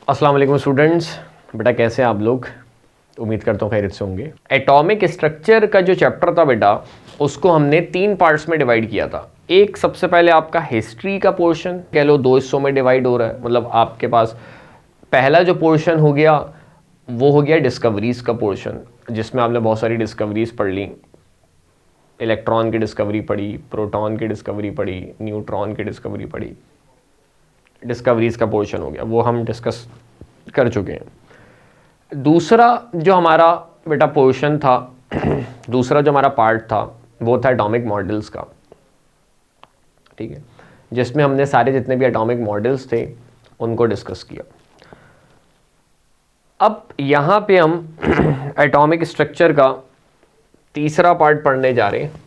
अस्सलाम वालेकुम स्टूडेंट्स। बेटा कैसे हैं आप लोग? उम्मीद करता हूँ खैरियत से होंगे। एटॉमिक स्ट्रक्चर का जो चैप्टर था बेटा, उसको हमने 3 पार्ट्स में डिवाइड किया था। एक सबसे पहले आपका हिस्ट्री का पोर्शन कह लो 2 हिस्सों में डिवाइड हो रहा है। मतलब आपके पास पहला जो पोर्शन हो गया वो हो गया डिस्कवरीज का पोर्शन, जिसमें आपने बहुत सारी डिस्कवरीज पढ़ ली। इलेक्ट्रॉन की डिस्कवरी पढ़ी, प्रोटॉन की डिस्कवरी पढ़ी, न्यूट्रॉन की डिस्कवरी पढ़ी। डिस्कवरीज का पोर्शन हो गया, वो हम डिस्कस कर चुके हैं। दूसरा जो हमारा बेटा पोर्शन था दूसरा जो हमारा पार्ट था वो था एटॉमिक मॉडल्स का, ठीक है, जिसमें हमने सारे जितने भी एटॉमिक मॉडल्स थे उनको डिस्कस किया। अब यहाँ पे हम एटॉमिक स्ट्रक्चर का तीसरा पार्ट पढ़ने जा रहे हैं।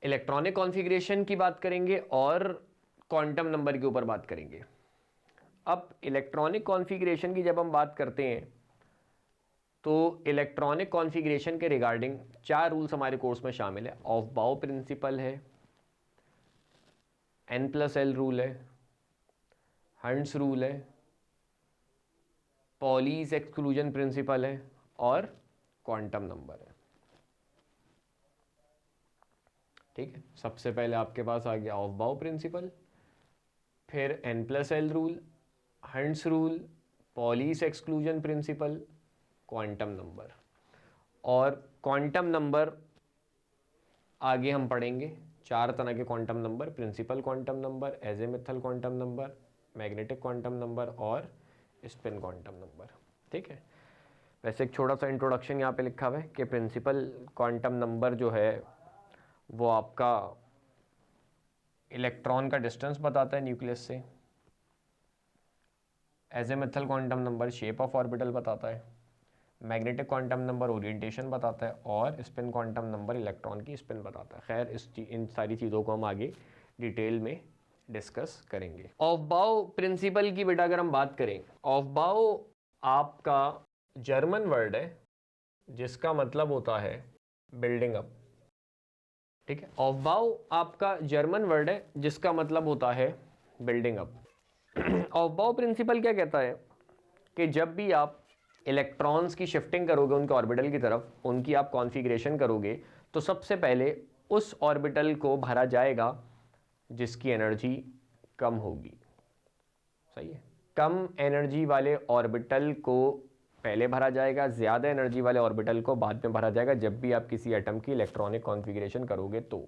इलेक्ट्रॉनिक कॉन्फ़िगरेशन की बात करेंगे और क्वांटम नंबर के ऊपर बात करेंगे। अब इलेक्ट्रॉनिक कॉन्फ़िगरेशन की जब हम बात करते हैं तो इलेक्ट्रॉनिक कॉन्फ़िगरेशन के रिगार्डिंग 4 रूल्स हमारे कोर्स में शामिल है। ऑफ बाउ प्रिंसिपल है, N+L रूल है, हंट्स रूल है, पॉलीज एक्सक्लूजन प्रिंसिपल है और क्वांटम नंबर है। ठीक है, सबसे पहले आपके पास आ गया ऑफ बाउ प्रिंसिपल, फिर N+L rule, Hund's rule, Pauli's exclusion principle, quantum number. और क्वांटम नंबर आगे हम पढ़ेंगे। 4 तरह के quantum number, principal quantum number, azimuthal quantum number, magnetic quantum number और स्पिन क्वांटम नंबर। ठीक है, वैसे एक छोटा सा इंट्रोडक्शन यहाँ पे लिखा हुआ है कि प्रिंसिपल क्वांटम नंबर जो है वो आपका इलेक्ट्रॉन का डिस्टेंस बताता है न्यूक्लियस से। Azimuthal quantum number shape of orbital बताता है। मैग्नेटिक क्वांटम नंबर ओरिएंटेशन बताता है और स्पिन क्वांटम नंबर इलेक्ट्रॉन की स्पिन बताता है। खैर इन सारी चीज़ों को हम आगे डिटेल में डिस्कस करेंगे। ऑफ बाउ प्रिंसिपल की बेटा अगर हम बात करें, ऑफ बाउ आपका जर्मन वर्ड है जिसका मतलब होता है बिल्डिंग अप। ठीक है, ऑफ बाउ आपका जर्मन वर्ड है जिसका मतलब होता है बिल्डिंग अप। ऑफ बाउ प्रिंसिपल क्या कहता है कि जब भी आप इलेक्ट्रॉन्स की शिफ्टिंग करोगे उनके ऑर्बिटल की तरफ, उनकी आप कॉन्फ़िगरेशन करोगे, तो सबसे पहले उस ऑर्बिटल को भरा जाएगा जिसकी एनर्जी कम होगी। सही है, कम एनर्जी वाले ऑर्बिटल को पहले भरा जाएगा, ज़्यादा एनर्जी वाले ऑर्बिटल को बाद में भरा जाएगा जब भी आप किसी एटम की इलेक्ट्रॉनिक कॉन्फ़िगरेशन करोगे। तो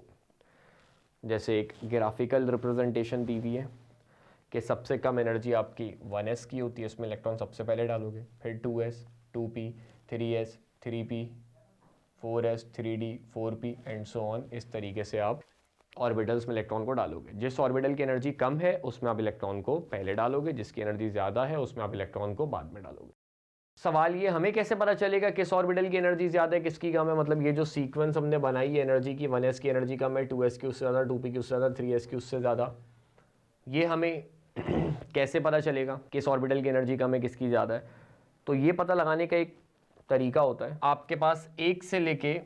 जैसे एक ग्राफिकल रिप्रेजेंटेशन दी हुई है कि सबसे कम एनर्जी आपकी 1s की होती है, इसमें इलेक्ट्रॉन सबसे पहले डालोगे, फिर 2s, 2p, 3s, 3p, 4s, 3d, 4p and so on. इस तरीके से आप ऑर्बिटल्स में इलेक्ट्रॉन को डालोगे। जिस ऑर्बिटल की एनर्जी कम है उसमें आप इलेक्ट्रॉन को पहले डालोगे, जिसकी एनर्जी ज़्यादा है उसमें आप इलेक्ट्रॉन को बाद में डालोगे। सवाल ये, हमें कैसे पता चलेगा किस ऑर्बिटल की एनर्जी ज़्यादा है किसकी कम है? मतलब ये जो सीक्वेंस हमने बनाई है एनर्जी की, 1s की एनर्जी कम है, 2s की उससे ज़्यादा, 2p की उससे ज़्यादा, 3s की उससे ज़्यादा, ये हमें कैसे पता चलेगा किस ऑर्बिटल की एनर्जी कम है किसकी ज़्यादा है? तो ये पता लगाने का एक तरीका होता है। आपके पास 1 से लेके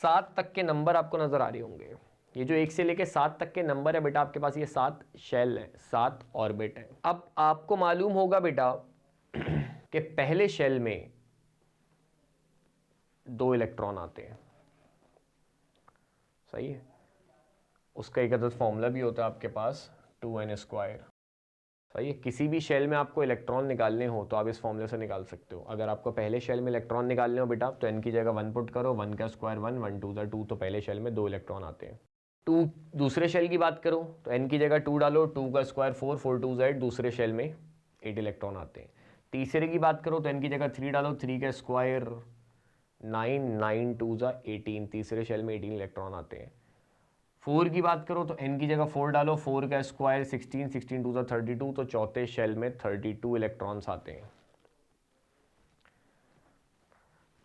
7 तक के नंबर आपको नज़र आ रहे होंगे। ये जो 1 से लेके 7 तक के नंबर है बेटा, आपके पास ये 7 शेल हैं, 7 ऑर्बिट हैं। अब आपको मालूम होगा बेटा कि पहले शेल में 2 इलेक्ट्रॉन आते हैं। सही है, उसका एक अदद फॉर्मूला भी होता है आपके पास, 2n²। सही है, किसी भी शेल में आपको इलेक्ट्रॉन निकालने हो तो आप इस फॉर्मूले से निकाल सकते हो। अगर आपको पहले शेल में इलेक्ट्रॉन निकालने हो बेटा तो n की जगह 1 पुट करो, 1 का स्क्वायर 1, 1 2 2, तो पहले शेल में 2 इलेक्ट्रॉन आते हैं। 2 दूसरे शेल की बात करो तो n की जगह 2 डालो, 2 का स्क्वायर 4, 4 2 8, दूसरे शेल में 8 इलेक्ट्रॉन आते हैं। तीसरे की बात करो तो n की जगह 3 डालो, 3 का स्क्वायर 9, 9 2 18, तीसरे शेल में 18 इलेक्ट्रॉन आते हैं। 4 की बात करो तो n की जगह 4 डालो, 4 का स्क्वायर 16, 16 2 32, तो चौथे शेल में 32 इलेक्ट्रॉन्स आते हैं।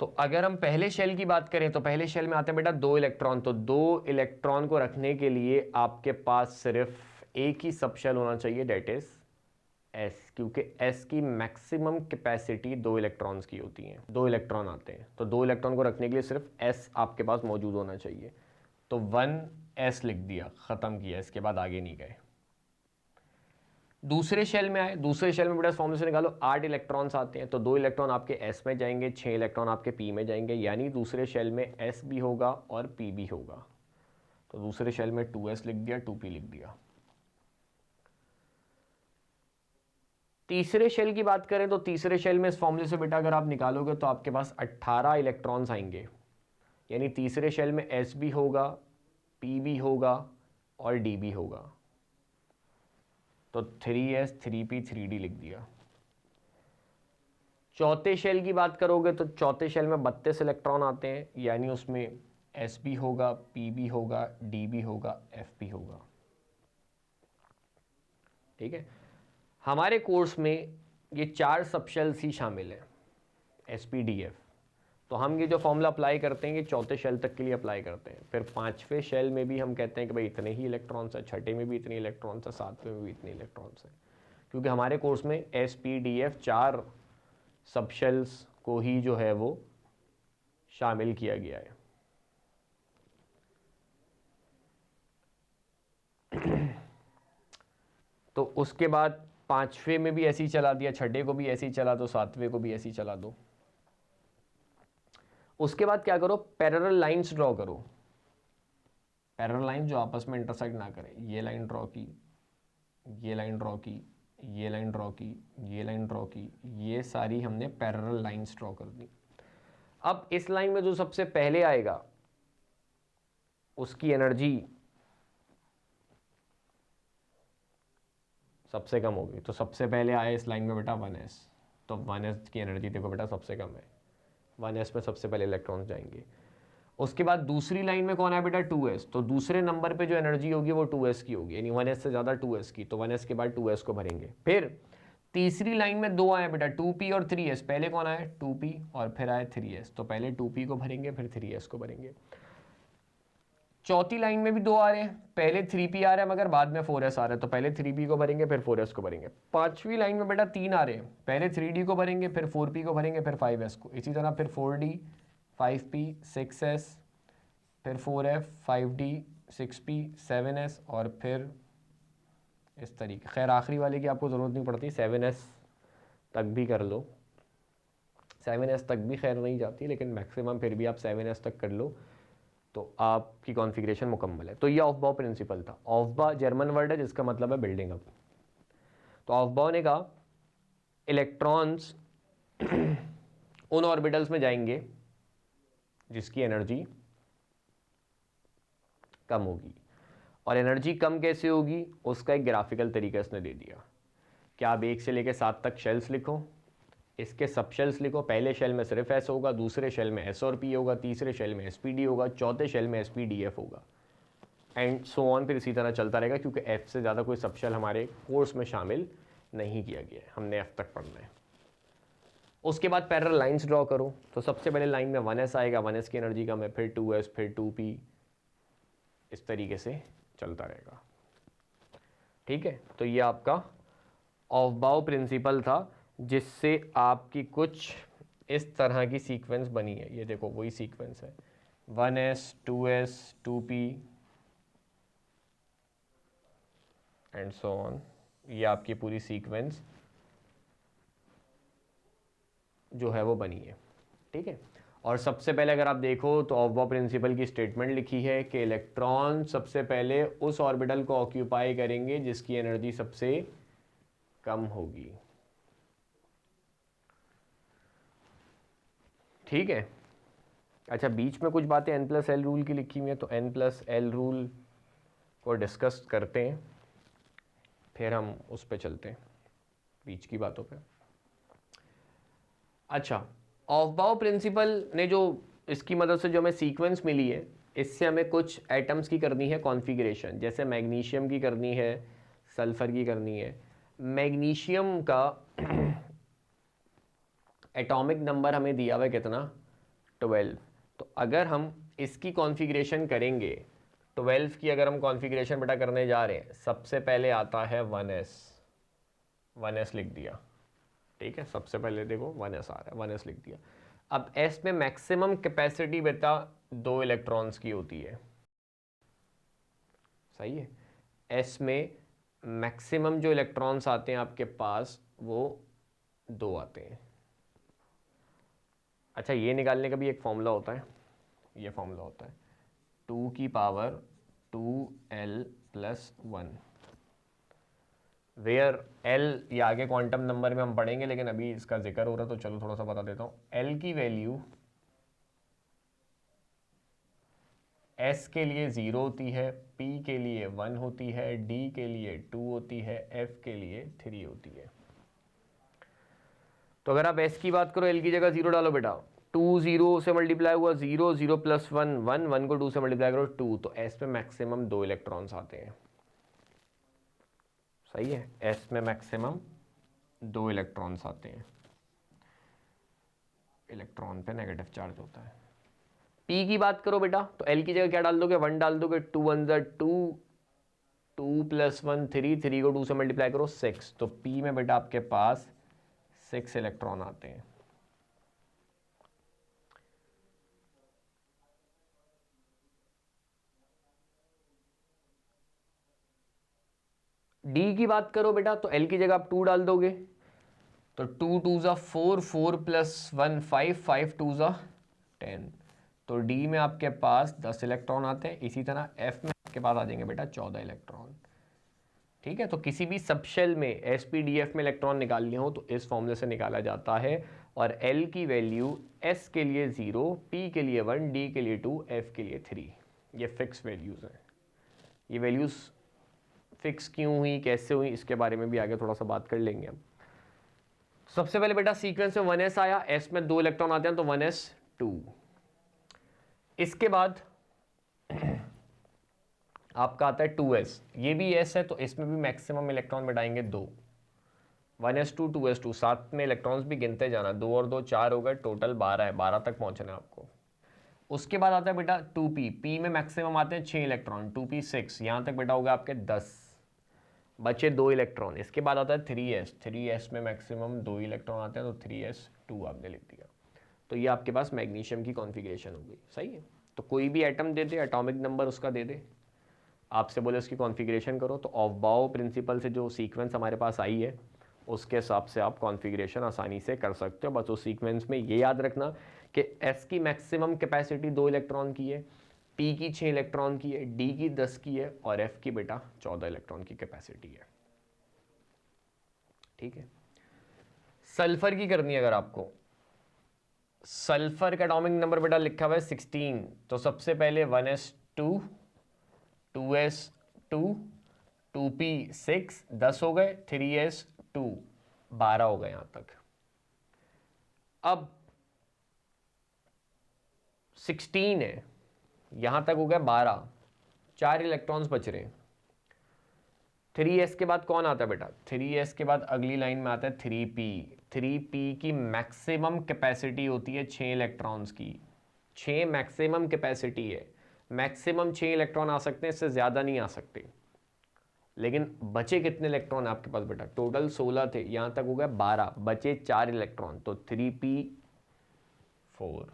तो अगर हम पहले शेल की बात करें तो पहले शेल में आते हैं बेटा 2 इलेक्ट्रॉन। तो 2 इलेक्ट्रॉन को रखने के लिए आपके पास सिर्फ एक ही सब शेल होना चाहिए, डेट इज s, क्योंकि s की मैक्सिमम कैपेसिटी 2 इलेक्ट्रॉन्स की होती है। 2 इलेक्ट्रॉन आते हैं तो 2 इलेक्ट्रॉन को रखने के लिए सिर्फ s आपके पास मौजूद होना चाहिए। तो 1 एस लिख दिया, ख़त्म किया, इसके बाद आगे नहीं गए। दूसरे शेल में आए, दूसरे शेल में बेटा फॉर्मूले से निकालो, 8 इलेक्ट्रॉन्स आते हैं तो 2 इलेक्ट्रॉन आपके एस में जाएंगे, 6 इलेक्ट्रॉन आपके पी में जाएंगे, यानी दूसरे शेल में एस भी होगा और पी भी होगा। तो दूसरे शेल में 2s लिख दिया, 2p लिख दिया। तीसरे शेल की बात करें तो तीसरे शेल में इस फॉर्मूले से बेटा अगर आप निकालोगे तो आपके पास 18 इलेक्ट्रॉन्स आएंगे, यानी तीसरे शेल में s भी होगा, p भी होगा और d भी होगा। तो 3s 3p 3d लिख दिया। चौथे शेल की बात करोगे तो चौथे शेल में 32 इलेक्ट्रॉन आते हैं, यानी उसमें s भी होगा, p भी होगा, d भी होगा, f भी होगा। ठीक है, हमारे कोर्स में ये 4 सबशेल्स ही शामिल हैं, SPDF। तो हम ये जो फॉर्मूला अप्लाई करते हैं ये चौथे शेल तक के लिए अप्लाई करते हैं। फिर 5वें शेल में भी हम कहते हैं कि भाई इतने ही इलेक्ट्रॉन्स है, छठे में भी इतने इलेक्ट्रॉन्स है, 7वें में भी इतने इलेक्ट्रॉन्स हैं, क्योंकि हमारे कोर्स में SPDF 4 सबशेल्स को ही जो है वो शामिल किया गया है। तो उसके बाद 5वें में भी ऐसे ही चला दिया, छठे को भी ऐसे ही चला दो, 7वें को भी ऐसे ही चला दो। उसके बाद क्या करो, पैरेलल लाइंस ड्रॉ करो। पैरेलल लाइन जो आपस में इंटरसेक्ट ना करें। ये लाइन ड्रॉ की, ये लाइन ड्रॉ की, ये लाइन ड्रॉ की, ये लाइन ड्रॉ की, ये सारी हमने पैरेलल लाइंस ड्रॉ कर दी। अब इस लाइन में जो सबसे पहले आएगा उसकी एनर्जी सबसे कम होगी। तो सबसे पहले आया इस लाइन में बेटा 1s, तो 1s की एनर्जी देखो बेटा सबसे कम है, 1s में सबसे पहले इलेक्ट्रॉन्स जाएंगे। उसके बाद दूसरी लाइन में कौन है बेटा 2s, तो दूसरे नंबर पे जो एनर्जी होगी वो 2s की होगी, यानी 1s से ज़्यादा 2s की, तो 1s के बाद 2s को भरेंगे। फिर तीसरी लाइन में 2 आए बेटा 2p और 3s, पहले कौन आए 2p और फिर आए 3s, तो पहले 2p को भरेंगे फिर 3s को भरेंगे। चौथी लाइन में भी 2 आ रहे हैं, पहले 3p आ रहा है मगर बाद में 4s आ रहा है, तो पहले 3p को भरेंगे फिर 4s को भरेंगे। पांचवी लाइन में बेटा 3 आ रहे हैं, पहले 3d को भरेंगे फिर 4p को भरेंगे फिर 5s को, इसी तरह फिर 4d 5p 6s फिर 4f 5d 6p 7s और फिर इस तरीके। खैर आखिरी वाले की आपको ज़रूरत नहीं पड़ती, 7s तक भी कर लो, 7s तक भी खैर नहीं जाती, लेकिन मैक्सिमम फिर भी आप 7s तक कर लो तो आपकी कॉन्फ़िगरेशन मुकम्मल है। तो ये ऑफबाउ प्रिंसिपल था। ऑफबा जर्मन वर्ड है जिसका मतलब है बिल्डिंग अप। तो ऑफबाउ ने कहा इलेक्ट्रॉन्स उन ऑर्बिटल्स में जाएंगे जिसकी एनर्जी कम होगी, और एनर्जी कम कैसे होगी उसका एक ग्राफिकल तरीका इसने दे दिया कि आप 1 से लेकर 7 तक शेल्स लिखो, इसके सब शेल्स लिखो। पहले शेल में सिर्फ S होगा, दूसरे शेल में S और P होगा, तीसरे शेल में SPD होगा, चौथे शेल में SPDF होगा, एंड सो ऑन। फिर इसी तरह चलता रहेगा, क्योंकि F से ज़्यादा कोई सब शेल हमारे कोर्स में शामिल नहीं किया गया है, हमने F तक पढ़ना है। उसके बाद पैरेलल लाइंस ड्रॉ करो। तो सबसे पहले लाइन में 1s आएगा, 1s की एनर्जी कम है, फिर 2s फिर 2p, इस तरीके से चलता रहेगा। ठीक है, तो ये आपका ऑफबाउ प्रिंसिपल था जिससे आपकी कुछ इस तरह की सीक्वेंस बनी है। ये देखो वही सीक्वेंस है, 1s 2s 2p and so on. ये आपकी पूरी सीक्वेंस जो है वो बनी है। ठीक है, और सबसे पहले अगर आप देखो तो ऑफबाउ प्रिंसिपल की स्टेटमेंट लिखी है कि इलेक्ट्रॉन सबसे पहले उस ऑर्बिटल को ऑक्यूपाई करेंगे जिसकी एनर्जी सबसे कम होगी। ठीक है, अच्छा बीच में कुछ बातें n+l रूल की लिखी हुई है, तो n+l रूल को डिस्कस करते हैं, फिर हम उस पे चलते हैं बीच की बातों पे। अच्छा, ऑफबाउ प्रिंसिपल ने जो इसकी मदद से जो हमें सीक्वेंस मिली है, इससे हमें कुछ एटम्स की करनी है कॉन्फ़िगरेशन, जैसे मैग्नीशियम की करनी है, सल्फ़र की करनी है। मैग्नीशियम का एटॉमिक नंबर हमें दिया हुआ है कितना 12। तो अगर हम इसकी कॉन्फ़िगरेशन करेंगे, 12 की अगर हम कॉन्फ़िगरेशन बेटा करने जा रहे हैं, सबसे पहले आता है 1s लिख दिया। ठीक है, सबसे पहले देखो 1s आ रहा है, 1s लिख दिया। अब s में मैक्सिमम कैपेसिटी बेटा 2 इलेक्ट्रॉन्स की होती है, सही है। एस में मैक्सिमम जो इलेक्ट्रॉन्स आते हैं आपके पास वो 2 आते हैं। अच्छा, ये निकालने का भी एक फॉर्मूला होता है, ये फॉर्मूला होता है 2 की पावर 2l + 1, वेयर l ये आगे क्वांटम नंबर में हम पढ़ेंगे, लेकिन अभी इसका जिक्र हो रहा है तो चलो थोड़ा सा बता देता हूँ। l की वैल्यू s के लिए 0 होती है, p के लिए 1 होती है, d के लिए 2 होती है, f के लिए 3 होती है। तो अगर आप s की बात करो, l की जगह 0 डालो बेटा, 2 0 से मल्टीप्लाई हुआ 0, 0 + 1 1, 1 को 2 से मल्टीप्लाई करो 2, तो s में मैक्सिमम 2 इलेक्ट्रॉन्स आते हैं। सही है, s में मैक्सिमम 2 इलेक्ट्रॉन्स आते हैं। इलेक्ट्रॉन पे नेगेटिव चार्ज होता है। p की बात करो बेटा, तो l की जगह क्या डाल दोगे, 1 डाल दोगे, 2 1 2, 2 + 1 3, 3 को 2 से मल्टीप्लाई करो 6, तो p में बेटा आपके पास 6 इलेक्ट्रॉन आते हैं। d की बात करो बेटा, तो l की जगह आप 2 डाल दोगे, तो 2 2 ज़ा 4, 4 + 1 5, 5 2 ज़ा 10, तो d में आपके पास 10 इलेक्ट्रॉन आते हैं। इसी तरह f में आपके पास आ जाएंगे बेटा 14 इलेक्ट्रॉन। ठीक है, तो किसी भी सबशेल में sp-df में इलेक्ट्रॉन निकालने हो तो इस फॉर्मूले से निकाला जाता है, और l की वैल्यू s के लिए 0, p के लिए 1, d के लिए 2, f के लिए 3, ये फिक्स वैल्यूज़ हैं। ये वैल्यूज़ फिक्स क्यों हुई, कैसे हुई, इसके बारे में भी आगे थोड़ा सा बात कर लेंगे हम। सबसे पहले बेटा सीक्वेंस में 1s आया, s में 2 इलेक्ट्रॉन आते हैं तो 1s 2। इसके बाद आपका आता है 2s, ये भी s है तो इसमें भी मैक्सिमम इलेक्ट्रॉन बिठाएंगे 2, 1s2 2s2, साथ में इलेक्ट्रॉन्स भी गिनते जाना, 2 और 2 4 हो गए, टोटल 12 है, 12 तक पहुंचना है आपको। उसके बाद आता है बेटा 2p, p में मैक्सिमम आते हैं 6 इलेक्ट्रॉन, 2p 6, यहाँ तक बेटा हो गया आपके 10, बचे 2 इलेक्ट्रॉन। इसके बाद आता है 3s, 3s में मैक्सिमम 2 इलेक्ट्रॉन आते हैं तो 3s2 आपने लिख दिया। तो ये आपके पास मैग्नीशियम की कॉन्फ़िगरेशन हो गई। सही है, तो कोई भी एटम दे दे, एटॉमिक नंबर उसका दे दे, आपसे बोले उसकी कॉन्फ़िगरेशन करो, तो ऑफ-बाउ प्रिंसिपल से जो सीक्वेंस हमारे पास आई है उसके हिसाब से आप कॉन्फ़िगरेशन आसानी से कर सकते हो। बस उस सीक्वेंस में ये याद रखना कि s की मैक्सिमम कैपेसिटी 2 इलेक्ट्रॉन की है, p की 6 इलेक्ट्रॉन की है, d की 10 की है, और f की बेटा 14 इलेक्ट्रॉन की कैपेसिटी है। ठीक है, सल्फर की करनी है अगर आपको, सल्फर का एटॉमिक नंबर बेटा लिखा हुआ है 16, तो सबसे पहले 1s2, 2s2, 2p 6, 10 हो गए, 3s2 12 हो गए यहां तक। अब 16 है, यहां तक हो गया 12, 4 इलेक्ट्रॉन्स बच रहे हैं। 3s के बाद कौन आता है बेटा, 3s के बाद अगली लाइन में आता है 3p। 3p की मैक्सिमम कैपेसिटी होती है 6 इलेक्ट्रॉन्स की, 6 मैक्सिमम कैपेसिटी है, मैक्सिमम 6 इलेक्ट्रॉन आ सकते हैं, इससे ज़्यादा नहीं आ सकते। लेकिन बचे कितने इलेक्ट्रॉन आपके पास बेटा, टोटल 16 थे, यहाँ तक हो गया 12, बचे 4 इलेक्ट्रॉन, तो 3p4।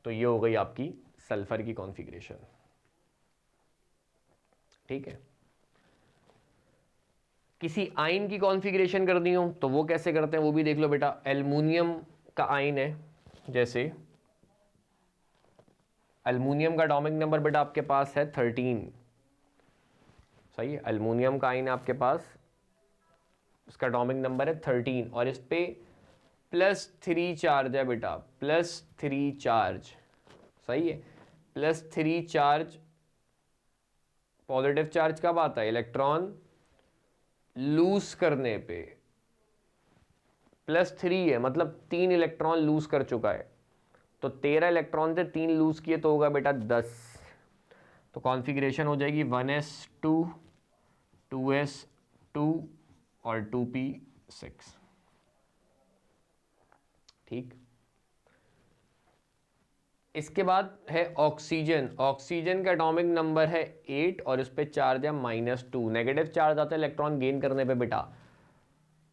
तो ये हो गई आपकी सल्फर की कॉन्फ़िगरेशन। ठीक है, किसी आयन की कॉन्फ़िगरेशन करनी हो तो वो कैसे करते हैं वो भी देख लो बेटा। एल्युमिनियम का आयन है, जैसे एल्युमिनियम का एटॉमिक नंबर बेटा आपके पास है 13। सही है, एल्युमिनियम का आयन है आपके पास, उसका एटॉमिक नंबर है 13, और इस पे +3 चार्ज है बेटा, +3 चार्ज। सही है, +3 चार्ज, पॉजिटिव चार्ज कब आता है, इलेक्ट्रॉन लूज करने पे। +3 है मतलब 3 इलेक्ट्रॉन लूज कर चुका है, तो 13 इलेक्ट्रॉन से 3 लूज किए तो होगा बेटा 10। तो कॉन्फ़िगरेशन हो जाएगी 1s2, 2s2 और 2p6। ठीक, इसके बाद है ऑक्सीजन। ऑक्सीजन का एटॉमिक नंबर है 8 और इस पे चार्ज है -2, नेगेटिव चार्ज आता है इलेक्ट्रॉन गेन करने पे बेटा।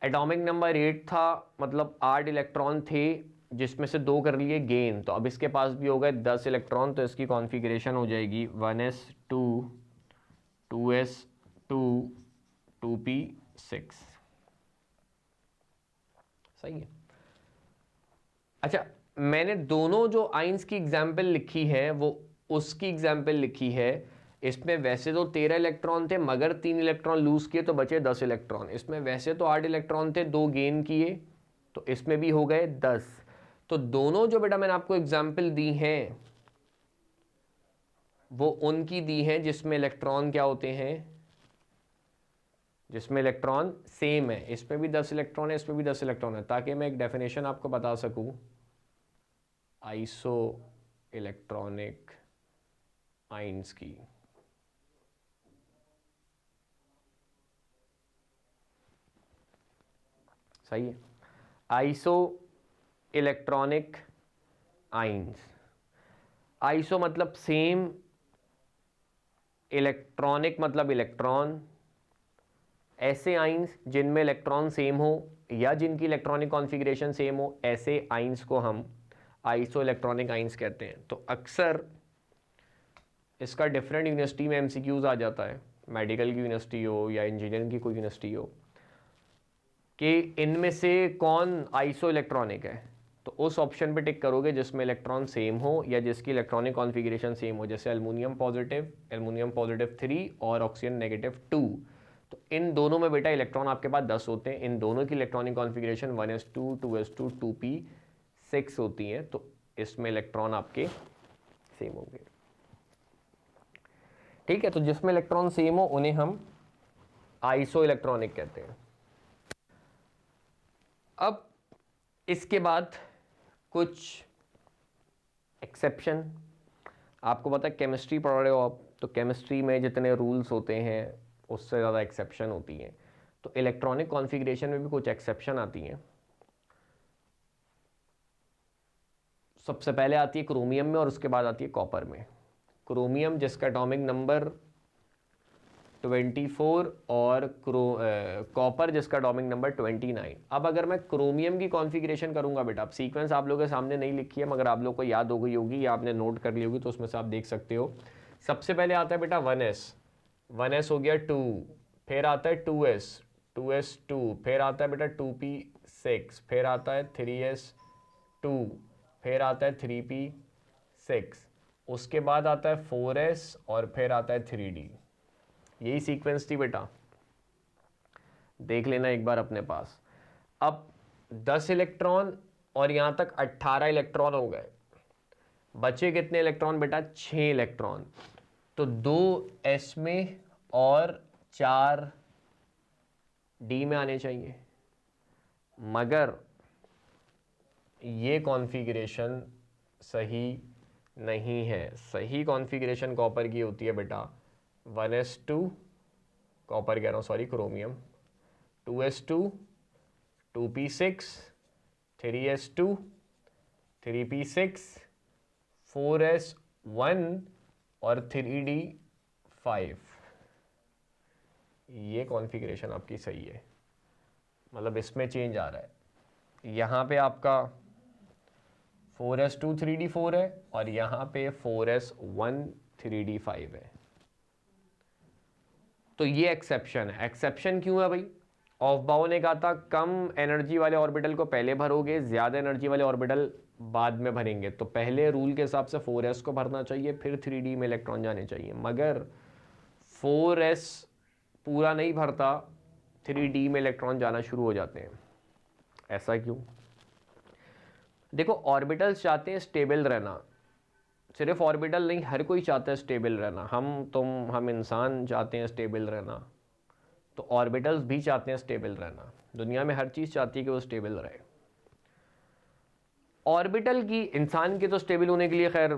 एटॉमिक नंबर 8 था, मतलब 8 इलेक्ट्रॉन थे, जिसमें से 2 कर लिए गेन, तो अब इसके पास भी हो गए 10 इलेक्ट्रॉन, तो इसकी कॉन्फ़िगरेशन हो जाएगी 1s2, 2s2 2p6। सही है। अच्छा, मैंने दोनों जो आइंस की एग्जाम्पल लिखी है वो उसकी एग्जाम्पल लिखी है। इसमें वैसे तो 13 इलेक्ट्रॉन थे, मगर 3 इलेक्ट्रॉन लूज किए तो बचे 10 इलेक्ट्रॉन। इसमें वैसे तो 8 इलेक्ट्रॉन थे, 2 गेन किए, तो इसमें भी हो गए 10। तो दोनों जो बेटा मैंने आपको एग्जाम्पल दी हैं वो उनकी दी हैं जिसमें इलेक्ट्रॉन क्या होते हैं, जिसमें इलेक्ट्रॉन सेम है। इसमें भी 10 इलेक्ट्रॉन है, इसमें भी 10 इलेक्ट्रॉन है, ताकि मैं एक डेफिनेशन आपको बता सकूं आइसो इलेक्ट्रॉनिक आइंस की। सही है। आइसो इलेक्ट्रॉनिक आइंस, आइसो मतलब सेम, इलेक्ट्रॉनिक मतलब इलेक्ट्रॉन। ऐसे आइंस जिनमें इलेक्ट्रॉन सेम हो या जिनकी इलेक्ट्रॉनिक कॉन्फ़िगरेशन सेम हो, ऐसे आइंस को हम आइसो इलेक्ट्रॉनिक आइंस कहते हैं। तो अक्सर इसका डिफरेंट यूनिवर्सिटी में एमसीक्यूज आ जाता है, मेडिकल की यूनिवर्सिटी हो या इंजीनियरिंग की कोई यूनिवर्सिटी हो, कि इनमें से कौन आइसो इलेक्ट्रॉनिक है। तो उस ऑप्शन पे टिक करोगे जिसमें इलेक्ट्रॉन सेम हो या जिसकी इलेक्ट्रॉनिक कॉन्फ़िगरेशन सेम हो, जैसे एल्युमिनियम पॉजिटिव 3 और ऑक्सीजन नेगेटिव 2। तो इन दोनों में बेटा इलेक्ट्रॉन आपके पास 10 होते हैं। इन दोनों की electronic configuration 1s2 2s2 2p6 होती हैं। तो इसमें इलेक्ट्रॉन आपके सेम होंगे। ठीक है, तो जिसमें इलेक्ट्रॉन सेम हो उन्हें हम आइसो इलेक्ट्रॉनिक कहते हैं। अब इसके बाद कुछ एक्सेप्शन। आपको पता है केमिस्ट्री पढ़ रहे हो आप, तो केमिस्ट्री में जितने रूल्स होते हैं उससे ज़्यादा एक्सेप्शन होती हैं। तो इलेक्ट्रॉनिक कॉन्फ़िगरेशन में भी कुछ एक्सेप्शन आती हैं। सबसे पहले आती है क्रोमियम में और उसके बाद आती है कॉपर में। क्रोमियम जिसका एटॉमिक नंबर 24 और कॉपर जिसका एटॉमिक नंबर 29। अब अगर मैं क्रोमियम की कॉन्फ़िगरेशन करूंगा बेटा, अब सीक्वेंस आप लोगों के सामने नहीं लिखी है मगर आप लोग को याद हो गई होगी या आपने नोट कर ली होगी, तो उसमें से आप देख सकते हो। सबसे पहले आता है बेटा 1s हो गया 2, फिर आता है 2s2, फिर आता है बेटा 2p6, फिर आता है 3s2, फिर आता है 3p6, उसके बाद आता है 4s और फिर आता है 3d। यही सीक्वेंस थी बेटा, देख लेना एक बार अपने पास। अब 10 इलेक्ट्रॉन और यहां तक 18 इलेक्ट्रॉन हो गए। बचे कितने इलेक्ट्रॉन बेटा? 6 इलेक्ट्रॉन। तो 2s में और 4 d में आने चाहिए, मगर ये कॉन्फ़िगरेशन सही नहीं है। सही कॉन्फ़िगरेशन कॉपर की होती है बेटा 1s2, कॉपर कह रहा हूँ sorry, chromium, 2s2 2p6 3s2 3p6 4s1 और 3d5। ये कॉन्फ़िगरेशन आपकी सही है, मतलब इसमें चेंज आ रहा है। यहाँ पे आपका 4s2 3d4 है और यहाँ पे 4s1 3d5 है। तो ये एक्सेप्शन है। एक्सेप्शन क्यों है भाई? ऑफबाउ ने कहा था कम एनर्जी वाले ऑर्बिटल को पहले भरोगे, ज़्यादा एनर्जी वाले ऑर्बिटल बाद में भरेंगे। तो पहले रूल के हिसाब से 4s को भरना चाहिए, फिर 3d में इलेक्ट्रॉन जाने चाहिए, मगर 4s पूरा नहीं भरता, 3d में इलेक्ट्रॉन जाना शुरू हो जाते हैं। ऐसा क्यों? देखो, ऑर्बिटल्स चाहते हैं स्टेबल रहना। सिर्फ ऑर्बिटल नहीं, हर कोई चाहता है स्टेबल रहना। हम इंसान चाहते हैं स्टेबल रहना, तो ऑर्बिटल्स भी चाहते हैं स्टेबल रहना। दुनिया में हर चीज़ चाहती है कि वो स्टेबल रहे। ऑर्बिटल की, इंसान के तो स्टेबल होने के लिए खैर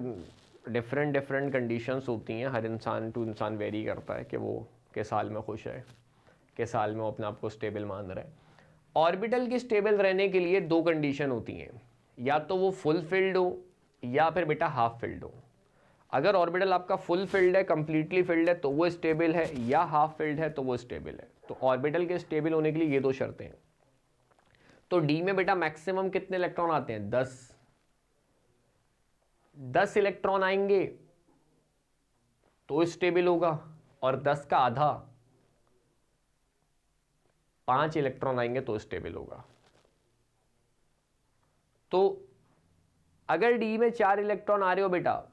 डिफरेंट कंडीशंस होती हैं। हर इंसान टू इंसान वेरी करता है कि वो किस साल में खुश है, किस साल में वो अपने आप को स्टेबल मान रहा है। ऑर्बिटल की स्टेबल रहने के लिए 2 कंडीशन होती हैं, या तो वो फुल फिल्ड हो या फिर बेटा हाफ फिल्ड हो। अगर ऑर्बिटल आपका फुल फिल्ड है, कंप्लीटली फिल्ड है, तो वो स्टेबल है, या हाफ फिल्ड है तो वो स्टेबल है। तो ऑर्बिटल के स्टेबल होने के लिए ये 2 शर्तें हैं। तो डी में बेटा मैक्सिमम कितने इलेक्ट्रॉन आते हैं? 10 इलेक्ट्रॉन आएंगे तो स्टेबल होगा, और 10 का आधा 5 इलेक्ट्रॉन आएंगे तो स्टेबल होगा। तो अगर डी में 4 इलेक्ट्रॉन आ रहे हो बेटा,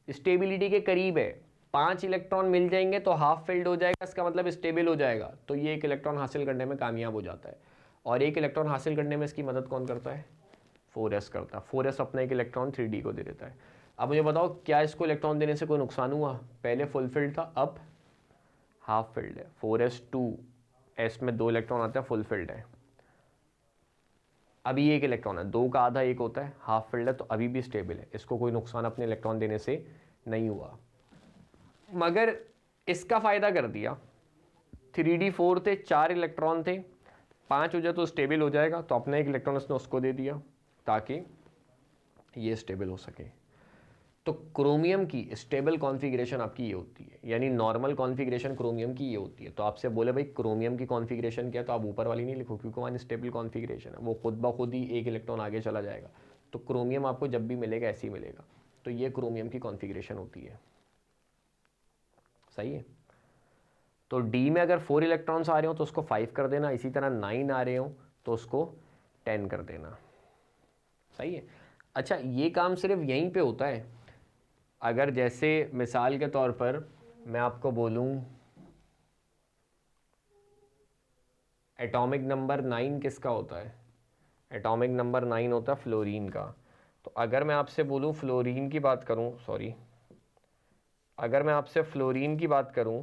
स्टेबिलिटी के करीब है, 5 इलेक्ट्रॉन मिल जाएंगे तो हाफ फिल्ड हो जाएगा, इसका मतलब स्टेबल हो जाएगा, तो ये 1 इलेक्ट्रॉन हासिल करने में कामयाब हो जाता है। और 1 इलेक्ट्रॉन हासिल करने में इसकी मदद कौन करता है? 4s करता है। 4s अपना 1 इलेक्ट्रॉन 3d को दे देता है। अब मुझे बताओ, क्या इसको इलेक्ट्रॉन देने से कोई नुकसान हुआ? पहले फुल फिल्ड था, अब हाफ फिल्ड है। 4s2s में 2 इलेक्ट्रॉन आते हैं, फुल फिल्ड है। अभी 1 इलेक्ट्रॉन है, 2 का आधा 1 होता है, हाफ फिल्ड है, तो अभी भी स्टेबल है, इसको कोई नुकसान अपने इलेक्ट्रॉन देने से नहीं हुआ। मगर इसका फ़ायदा कर दिया, 3d4 थे, 4 इलेक्ट्रॉन थे, 5 हो जाए तो स्टेबल हो जाएगा, तो अपना 1 इलेक्ट्रॉन उसने उसको दे दिया ताकि ये स्टेबल हो सके। तो क्रोमियम की स्टेबल कॉन्फ़िगरेशन आपकी ये होती है, यानी नॉर्मल कॉन्फ़िगरेशन क्रोमियम की ये होती है। तो आपसे बोले भाई क्रोमियम की कॉन्फ़िगरेशन क्या है, तो आप ऊपर वाली नहीं लिखो, क्योंकि वहाँ स्टेबल कॉन्फ़िगरेशन है, वो खुद ब खुद ही 1 इलेक्ट्रॉन आगे चला जाएगा। तो क्रोमियम आपको जब भी मिलेगा ऐसे ही मिलेगा। तो ये क्रोमियम की कॉन्फ़िगरेशन होती है। सही है। तो डी में अगर 4 इलेक्ट्रॉन्स आ रहे हो तो उसको 5 कर देना, इसी तरह 9 आ रहे हो तो उसको 10 कर देना। सही है। अच्छा, ये काम सिर्फ यहीं पे होता है। अगर जैसे मिसाल के तौर पर मैं आपको बोलूं एटॉमिक नंबर 9 किसका होता है? एटॉमिक नंबर 9 होता है फ्लोरीन का। तो अगर मैं आपसे बोलूं फ्लोरीन की बात करूं, सॉरी, अगर मैं आपसे फ्लोरीन की बात करूं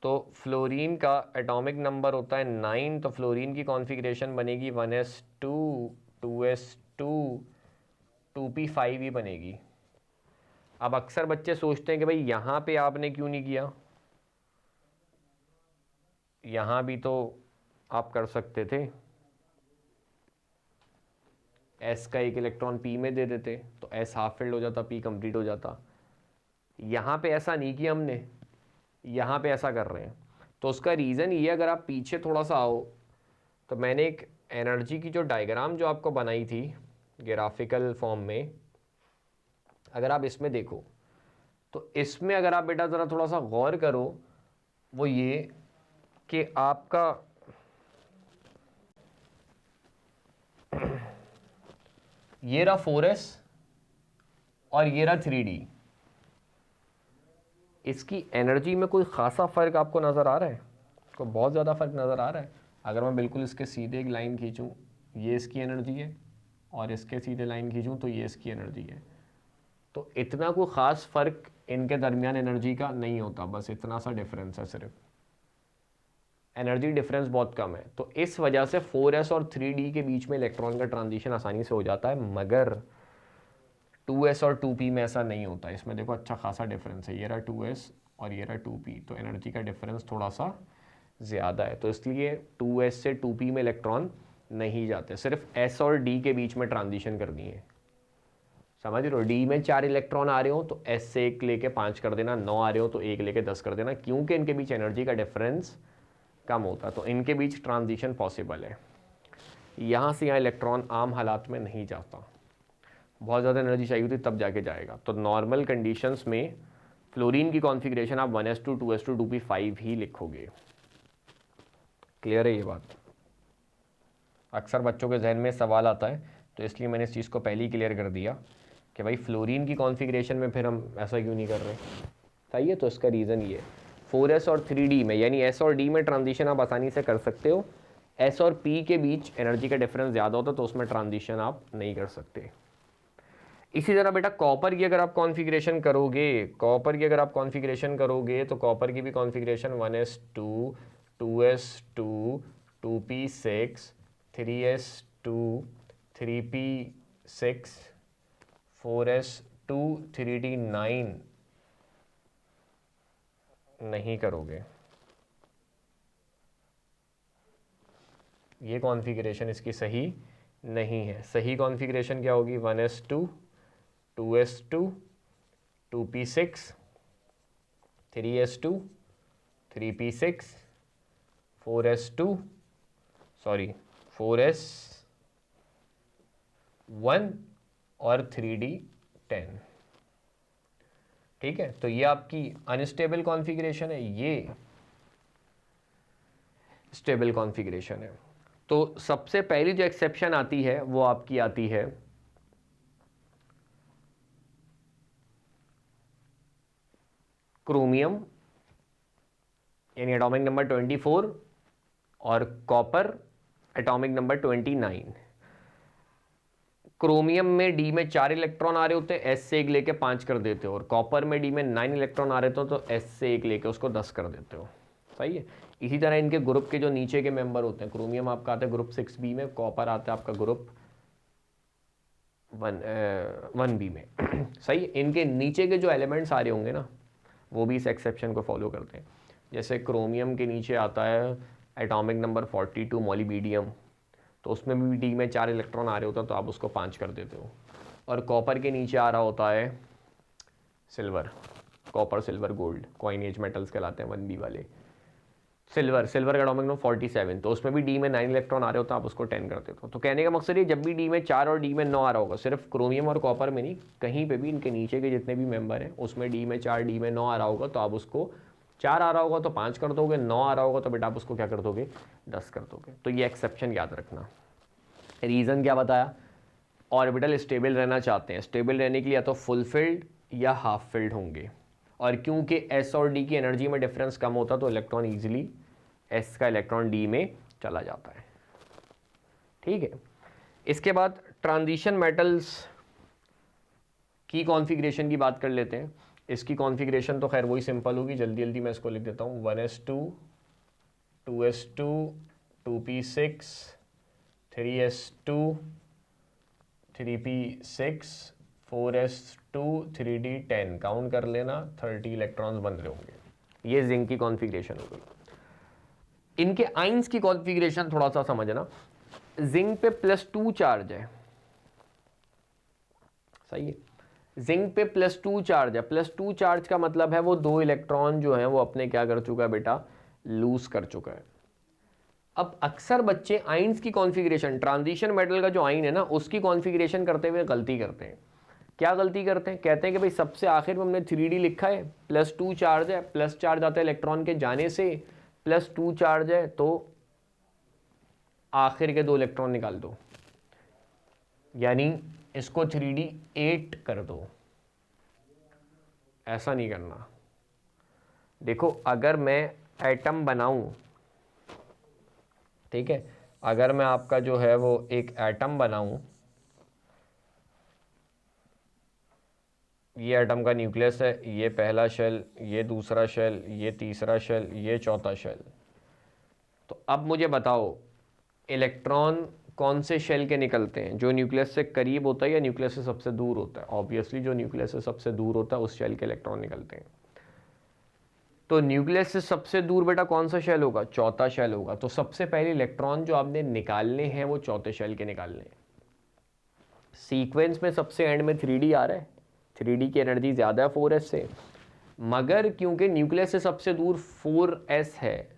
तो फ्लोरीन का एटॉमिक नंबर होता है 9, तो फ्लोरीन की कॉन्फ़िगरेशन बनेगी 1s2 2s2 2p5 ही बनेगी। अब अक्सर बच्चे सोचते हैं कि भाई यहाँ पे आपने क्यों नहीं किया, यहाँ भी तो आप कर सकते थे, S का 1 इलेक्ट्रॉन P में दे देते तो S हाफ फिल्ड हो जाता, P कंप्लीट हो जाता। यहाँ पे ऐसा नहीं किया हमने, यहाँ पे ऐसा कर रहे हैं। तो उसका रीज़न ये, अगर आप पीछे थोड़ा सा आओ तो मैंने एक एनर्जी की जो डायग्राम जो आपको बनाई थी ग्राफिकल फॉर्म में, अगर आप इसमें देखो तो इसमें अगर आप बेटा ज़रा थोड़ा सा गौर करो, वो ये कि आपका ये रहा 4s और ये रहा 3d, इसकी एनर्जी में कोई ख़ासा फ़र्क आपको नज़र आ रहा है? को बहुत ज़्यादा फ़र्क नज़र आ रहा है? अगर मैं बिल्कुल इसके सीधे एक लाइन खींचूँ, ये इसकी एनर्जी है, और इसके सीधे लाइन खींचूँ तो ये इसकी एनर्जी है, तो इतना कोई ख़ास फ़र्क इनके दरमियान एनर्जी का नहीं होता, बस इतना सा डिफरेंस है, सिर्फ एनर्जी डिफरेंस बहुत कम है। तो इस वजह से 4s और 3d के बीच में इलेक्ट्रॉन का ट्रांजिशन आसानी से हो जाता है, मगर 2s और 2p में ऐसा नहीं होता। इसमें देखो अच्छा खासा डिफरेंस है, ये रहा 2s और ये रहा 2p, तो एनर्जी का डिफरेंस थोड़ा सा ज़्यादा है, तो इसलिए 2s से 2p में इलेक्ट्रॉन नहीं जाते, सिर्फ s और d के बीच में ट्रांजिशन करनी है। समझ रहे हो? d में 4 इलेक्ट्रॉन आ रहे हो तो s से 1 लेके 5 कर देना, 9 आ रहे हो तो 1 लेके 10 कर देना, क्योंकि इनके बीच एनर्जी का डिफरेंस कम होता है, तो इनके बीच ट्रांजिशन पॉसिबल है। यहाँ से यहाँ इलेक्ट्रॉन आम हालात में नहीं जाता, बहुत ज़्यादा एनर्जी चाहिए होती तब जाके जाएगा। तो नॉर्मल कंडीशंस में फ्लोरीन की कॉन्फ़िगरेशन आप 1s2 2s2 2p5 ही लिखोगे। क्लियर है ये बात? अक्सर बच्चों के जहन में सवाल आता है, तो इसलिए मैंने इस चीज़ को पहले ही क्लियर कर दिया कि भाई फ्लोरीन की कॉन्फ़िगरेशन में फिर हम ऐसा क्यों नहीं कर रहे। सही है, तो इसका रीज़न ये 4s और 3d में, यानी s और d में ट्रांजिशन आप आसानी से कर सकते हो, s और p के बीच एनर्जी का डिफरेंस ज़्यादा होता तो उसमें ट्रांजिशन आप नहीं कर सकते। इसी तरह बेटा कॉपर की अगर आप कॉन्फ़िगरेशन करोगे, कॉपर की अगर आप कॉन्फ़िगरेशन करोगे तो कॉपर की भी configuration 1s2 2s2 2p6 3s2 3p6 4s2 3d9 नहीं करोगे। ये कॉन्फ़िगरेशन इसकी सही नहीं है। सही कॉन्फ़िगरेशन क्या होगी? 1s2 2s2 2p6 3s2 3p6 4s2 sorry 4s1 और 3d10। ठीक है, तो ये आपकी अनस्टेबल कॉन्फ़िगरेशन है, ये स्टेबल कॉन्फ़िगरेशन है। तो सबसे पहली जो एक्सेप्शन आती है वो आपकी आती है क्रोमियम यानी एटॉमिक नंबर 24 और कॉपर एटॉमिक नंबर 29। क्रोमियम में डी में 4 इलेक्ट्रॉन आ रहे होते हैं, एस से 1 लेके 5 कर देते हो, और कॉपर में डी में 9 इलेक्ट्रॉन आ रहे थे तो एस से 1 लेके उसको 10 कर देते हो। सही है। इसी तरह इनके ग्रुप के जो नीचे के मेंबर होते हैं, क्रोमियम आपका आता है ग्रुप 6b में, कॉपर आता है आपका ग्रुप 1b में। सही है। इनके नीचे के जो एलिमेंट्स आ रहे होंगे ना, वो भी इस एक्सेप्शन को फॉलो करते हैं। जैसे क्रोमियम के नीचे आता है एटॉमिक नंबर 42 मोलिबीडियम, तो उसमें भी डी में 4 इलेक्ट्रॉन आ रहे होते हैं तो आप उसको 5 कर देते हो। और कॉपर के नीचे आ रहा होता है silver, copper silver gold coinage metals कहलाते हैं 1b वाले। सिल्वर का एटॉमिक नंबर 47, तो उसमें भी डी में 9 इलेक्ट्रॉन आ रहे होते हैं, आप उसको 10 कर देते हो। तो कहने का मकसद ये, जब भी डी में 4 और डी में 9 आ रहा होगा, सिर्फ क्रोमियम और कॉपर में नहीं, कहीं पे भी इनके नीचे के जितने भी मेंबर हैं उसमें डी में 4 डी में 9 आ रहा होगा, तो आप उसको 4 आ रहा होगा तो 5 कर दोगे, 9 आ रहा होगा तो बेटा आप उसको क्या कर दोगे, 10 कर दोगे। तो ये एक्सेप्शन याद रखना। रीज़न क्या बताया, ऑर्बिटल स्टेबल रहना चाहते हैं, स्टेबल रहने के लिए या तो फुल फिल्ड या हाफ फिल्ड होंगे, और क्योंकि एस और डी की एनर्जी में डिफरेंस कम होता तो इलेक्ट्रॉन ईजिली एस का इलेक्ट्रॉन डी में चला जाता है। ठीक है। इसके बाद ट्रांजिशन मेटल्स की कॉन्फ़िगरेशन की बात कर लेते हैं। इसकी कॉन्फ़िगरेशन तो खैर वही सिंपल होगी, जल्दी जल्दी मैं इसको लिख देता हूँ। 1s2 2s2 2p6 3s2 3p6 4s2 3d10, count कर लेना, 30 इलेक्ट्रॉन्स बन रहे होंगे। ये जिंक की कॉन्फ़िगरेशन हो गई। इनके आइंस की कॉन्फ़िगरेशन थोड़ा सा समझना। जिंक पे +2 चार्ज है, सही है। जिंक पे +2 चार्ज है। +2 चार्ज का मतलब है वो 2 इलेक्ट्रॉन जो है वो अपने क्या कर चुका है बेटा, लूज कर चुका है। अब अक्सर बच्चे आइंस की कॉन्फ़िगरेशन, ट्रांजिशन मेटल का जो आइन है ना, उसकी कॉन्फ़िगरेशन करते हुए गलती करते हैं। क्या गलती करते हैं, कहते हैं कि भाई सबसे आखिर में हमने 3D लिखा है, +2 चार्ज है, प्लस चार्ज आता है इलेक्ट्रॉन के जाने से, +2 चार्ज है तो आखिर के 2 इलेक्ट्रॉन निकाल दो, यानी इसको 3D8 कर दो। ऐसा नहीं करना। देखो, अगर मैं एटम बनाऊं, ठीक है, अगर मैं आपका जो है वो एक एटम बनाऊं, ये एटम का न्यूक्लियस है, ये पहला शेल, ये दूसरा शेल, ये तीसरा शेल, ये चौथा शेल। तो अब मुझे बताओ इलेक्ट्रॉन कौन से शेल के निकलते हैं, जो न्यूक्लियस से करीब होता है या न्यूक्लियस से सबसे दूर होता है? ऑब्वियसली जो न्यूक्लियस से सबसे दूर होता है उस शेल के इलेक्ट्रॉन निकलते हैं। तो न्यूक्लियस से सबसे दूर बेटा कौन सा शेल होगा? चौथा शेल होगा। तो सबसे पहले इलेक्ट्रॉन जो आपने निकालने हैं वो चौथे शेल के निकालने हैं। सीक्वेंस में सबसे एंड में 3D आ रहा है, 3D की एनर्जी ज़्यादा है 4s से, मगर क्योंकि न्यूक्लियस से सबसे दूर 4s है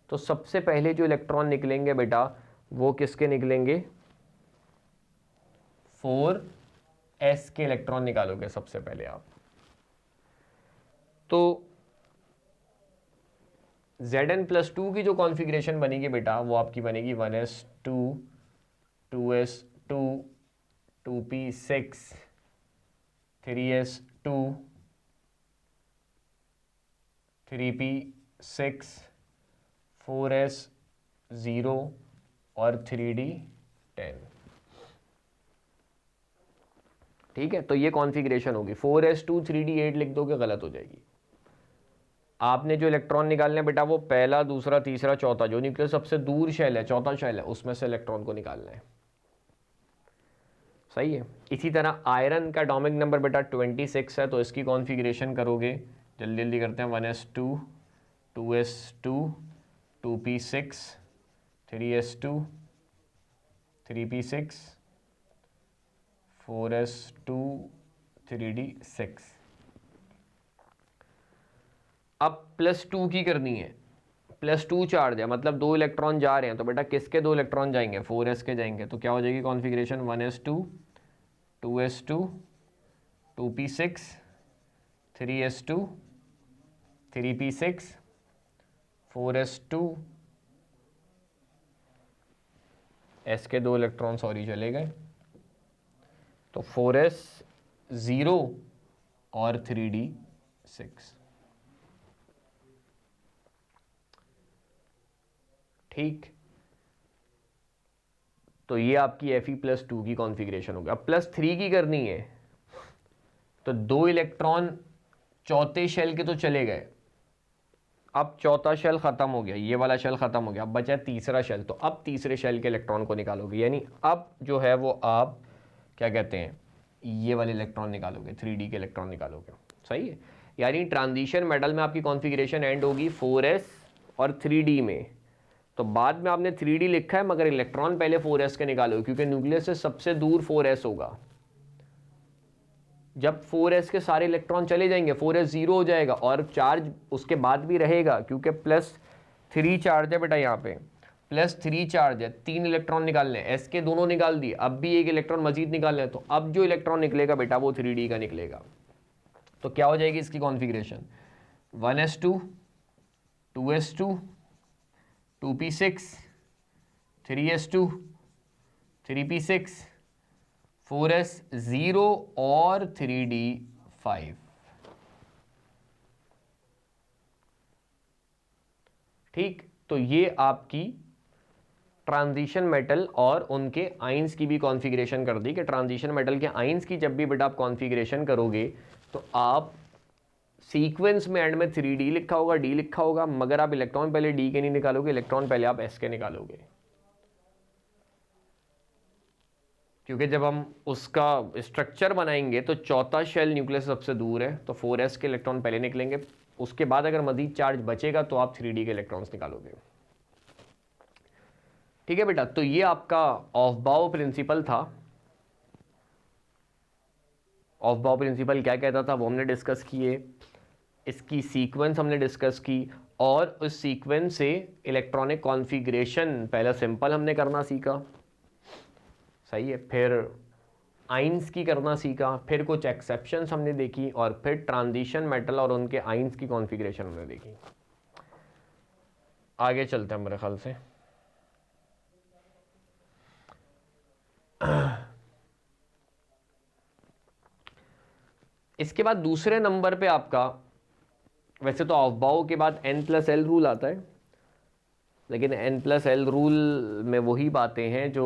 तो सबसे पहले जो इलेक्ट्रॉन निकलेंगे बेटा वो किसके निकलेंगे? 4s के इलेक्ट्रॉन निकालोगे सबसे पहले आप। तो Zn+2 की जो कॉन्फ़िगरेशन बनेगी बेटा वो आपकी बनेगी 1s2 2s2 2p6 3s2 3p6 4s0 और 3d10। ठीक है, तो ये कॉन्फ़िगरेशन होगी। 4s2 3d8 लिख दोगे गलत हो जाएगी। आपने जो इलेक्ट्रॉन निकालना है बेटा वो पहला, दूसरा, तीसरा, चौथा, जो न्यूक्लियस सबसे दूर शेल है, चौथा शेल है, उसमें से इलेक्ट्रॉन को निकालना है। सही है। इसी तरह आयरन का एटॉमिक नंबर बेटा 26 है, तो इसकी कॉन्फ़िगरेशन करोगे, जल्दी जल्दी करते हैं। 1s2 2s2 2p6 3s2 3p6 4s2 3d6। अब +2 की करनी है, +2 चार्ज है, मतलब 2 इलेक्ट्रॉन जा रहे हैं, तो बेटा किसके 2 इलेक्ट्रॉन जाएंगे? 4s के जाएंगे। तो क्या हो जाएगी configuration? 1s2 2s2 2p6 3s2, 3p6, 4s2, s के 2 इलेक्ट्रॉन सॉरी चले गए, तो 4s0 और 3d6। ठीक, तो ये आपकी Fe+2 की कॉन्फ़िगरेशन होगी। अब +3 की करनी है, तो 2 इलेक्ट्रॉन चौथे शेल के तो चले गए, अब चौथा शेल ख़त्म हो गया, ये वाला शेल ख़त्म हो गया, अब बचा तीसरा शेल, तो अब तीसरे शेल के इलेक्ट्रॉन को निकालोगे, यानी अब जो है वो आप क्या कहते हैं, ये वाले इलेक्ट्रॉन निकालोगे, 3d के इलेक्ट्रॉन निकालोगे। सही है, यानी ट्रांजिशन मेटल में आपकी कॉन्फ़िगरेशन एंड होगी 4s और 3d में। तो बाद में आपने 3d लिखा है, मगर इलेक्ट्रॉन पहले 4s के निकालोगे, क्योंकि न्यूक्लियस से सबसे दूर 4s होगा। जब 4s के सारे इलेक्ट्रॉन चले जाएंगे, 4s 0 हो जाएगा और चार्ज उसके बाद भी रहेगा, क्योंकि +3 चार्ज है बेटा, यहाँ पे +3 चार्ज है, 3 इलेक्ट्रॉन निकालने हैं, s के दोनों निकाल दिए, अब भी एक इलेक्ट्रॉन मजीद निकालना है, तो अब जो इलेक्ट्रॉन निकलेगा बेटा वो 3d का निकलेगा। तो क्या हो जाएगी इसकी configuration, 1s2, 2s2, 2p6, 3s2, 3p6, 4s0 और 3d5। ठीक, तो ये आपकी ट्रांजिशन मेटल और उनके आइंस की भी कॉन्फ़िगरेशन कर दी कि ट्रांजिशन मेटल के आइंस की जब भी बेटा आप कॉन्फ़िगरेशन करोगे तो आप सीक्वेंस में एंड में 3d लिखा होगा, d लिखा होगा, मगर आप इलेक्ट्रॉन पहले d के नहीं निकालोगे, इलेक्ट्रॉन पहले आप s के निकालोगे, क्योंकि जब हम उसका स्ट्रक्चर बनाएंगे तो चौथा शेल न्यूक्लियस सबसे दूर है, तो 4s के इलेक्ट्रॉन पहले निकलेंगे, उसके बाद अगर मजीद चार्ज बचेगा तो आप 3d के इलेक्ट्रॉन्स निकालोगे। ठीक है बेटा, तो ये आपका ऑफ बाउ प्रिंसिपल था। ऑफ बाउ प्रिंसिपल क्या कहता था वो हमने डिस्कस किए, इसकी सीक्वेंस हमने डिस्कस की, और उस सीक्वेंस से इलेक्ट्रॉनिक कॉन्फ़िगरेशन पहला सिंपल हमने करना सीखा। सही है, फिर आइंस की करना सीखा, फिर कुछ एक्सेप्शंस हमने देखी, और फिर ट्रांजिशन मेटल और उनके आइंस की कॉन्फ़िगरेशन हमने देखी। आगे चलते हैं मेरे ख्याल से। इसके बाद दूसरे नंबर पे आपका, वैसे तो ऑफ बाउ के बाद n+l रूल आता है, लेकिन n+l रूल में वही बातें हैं जो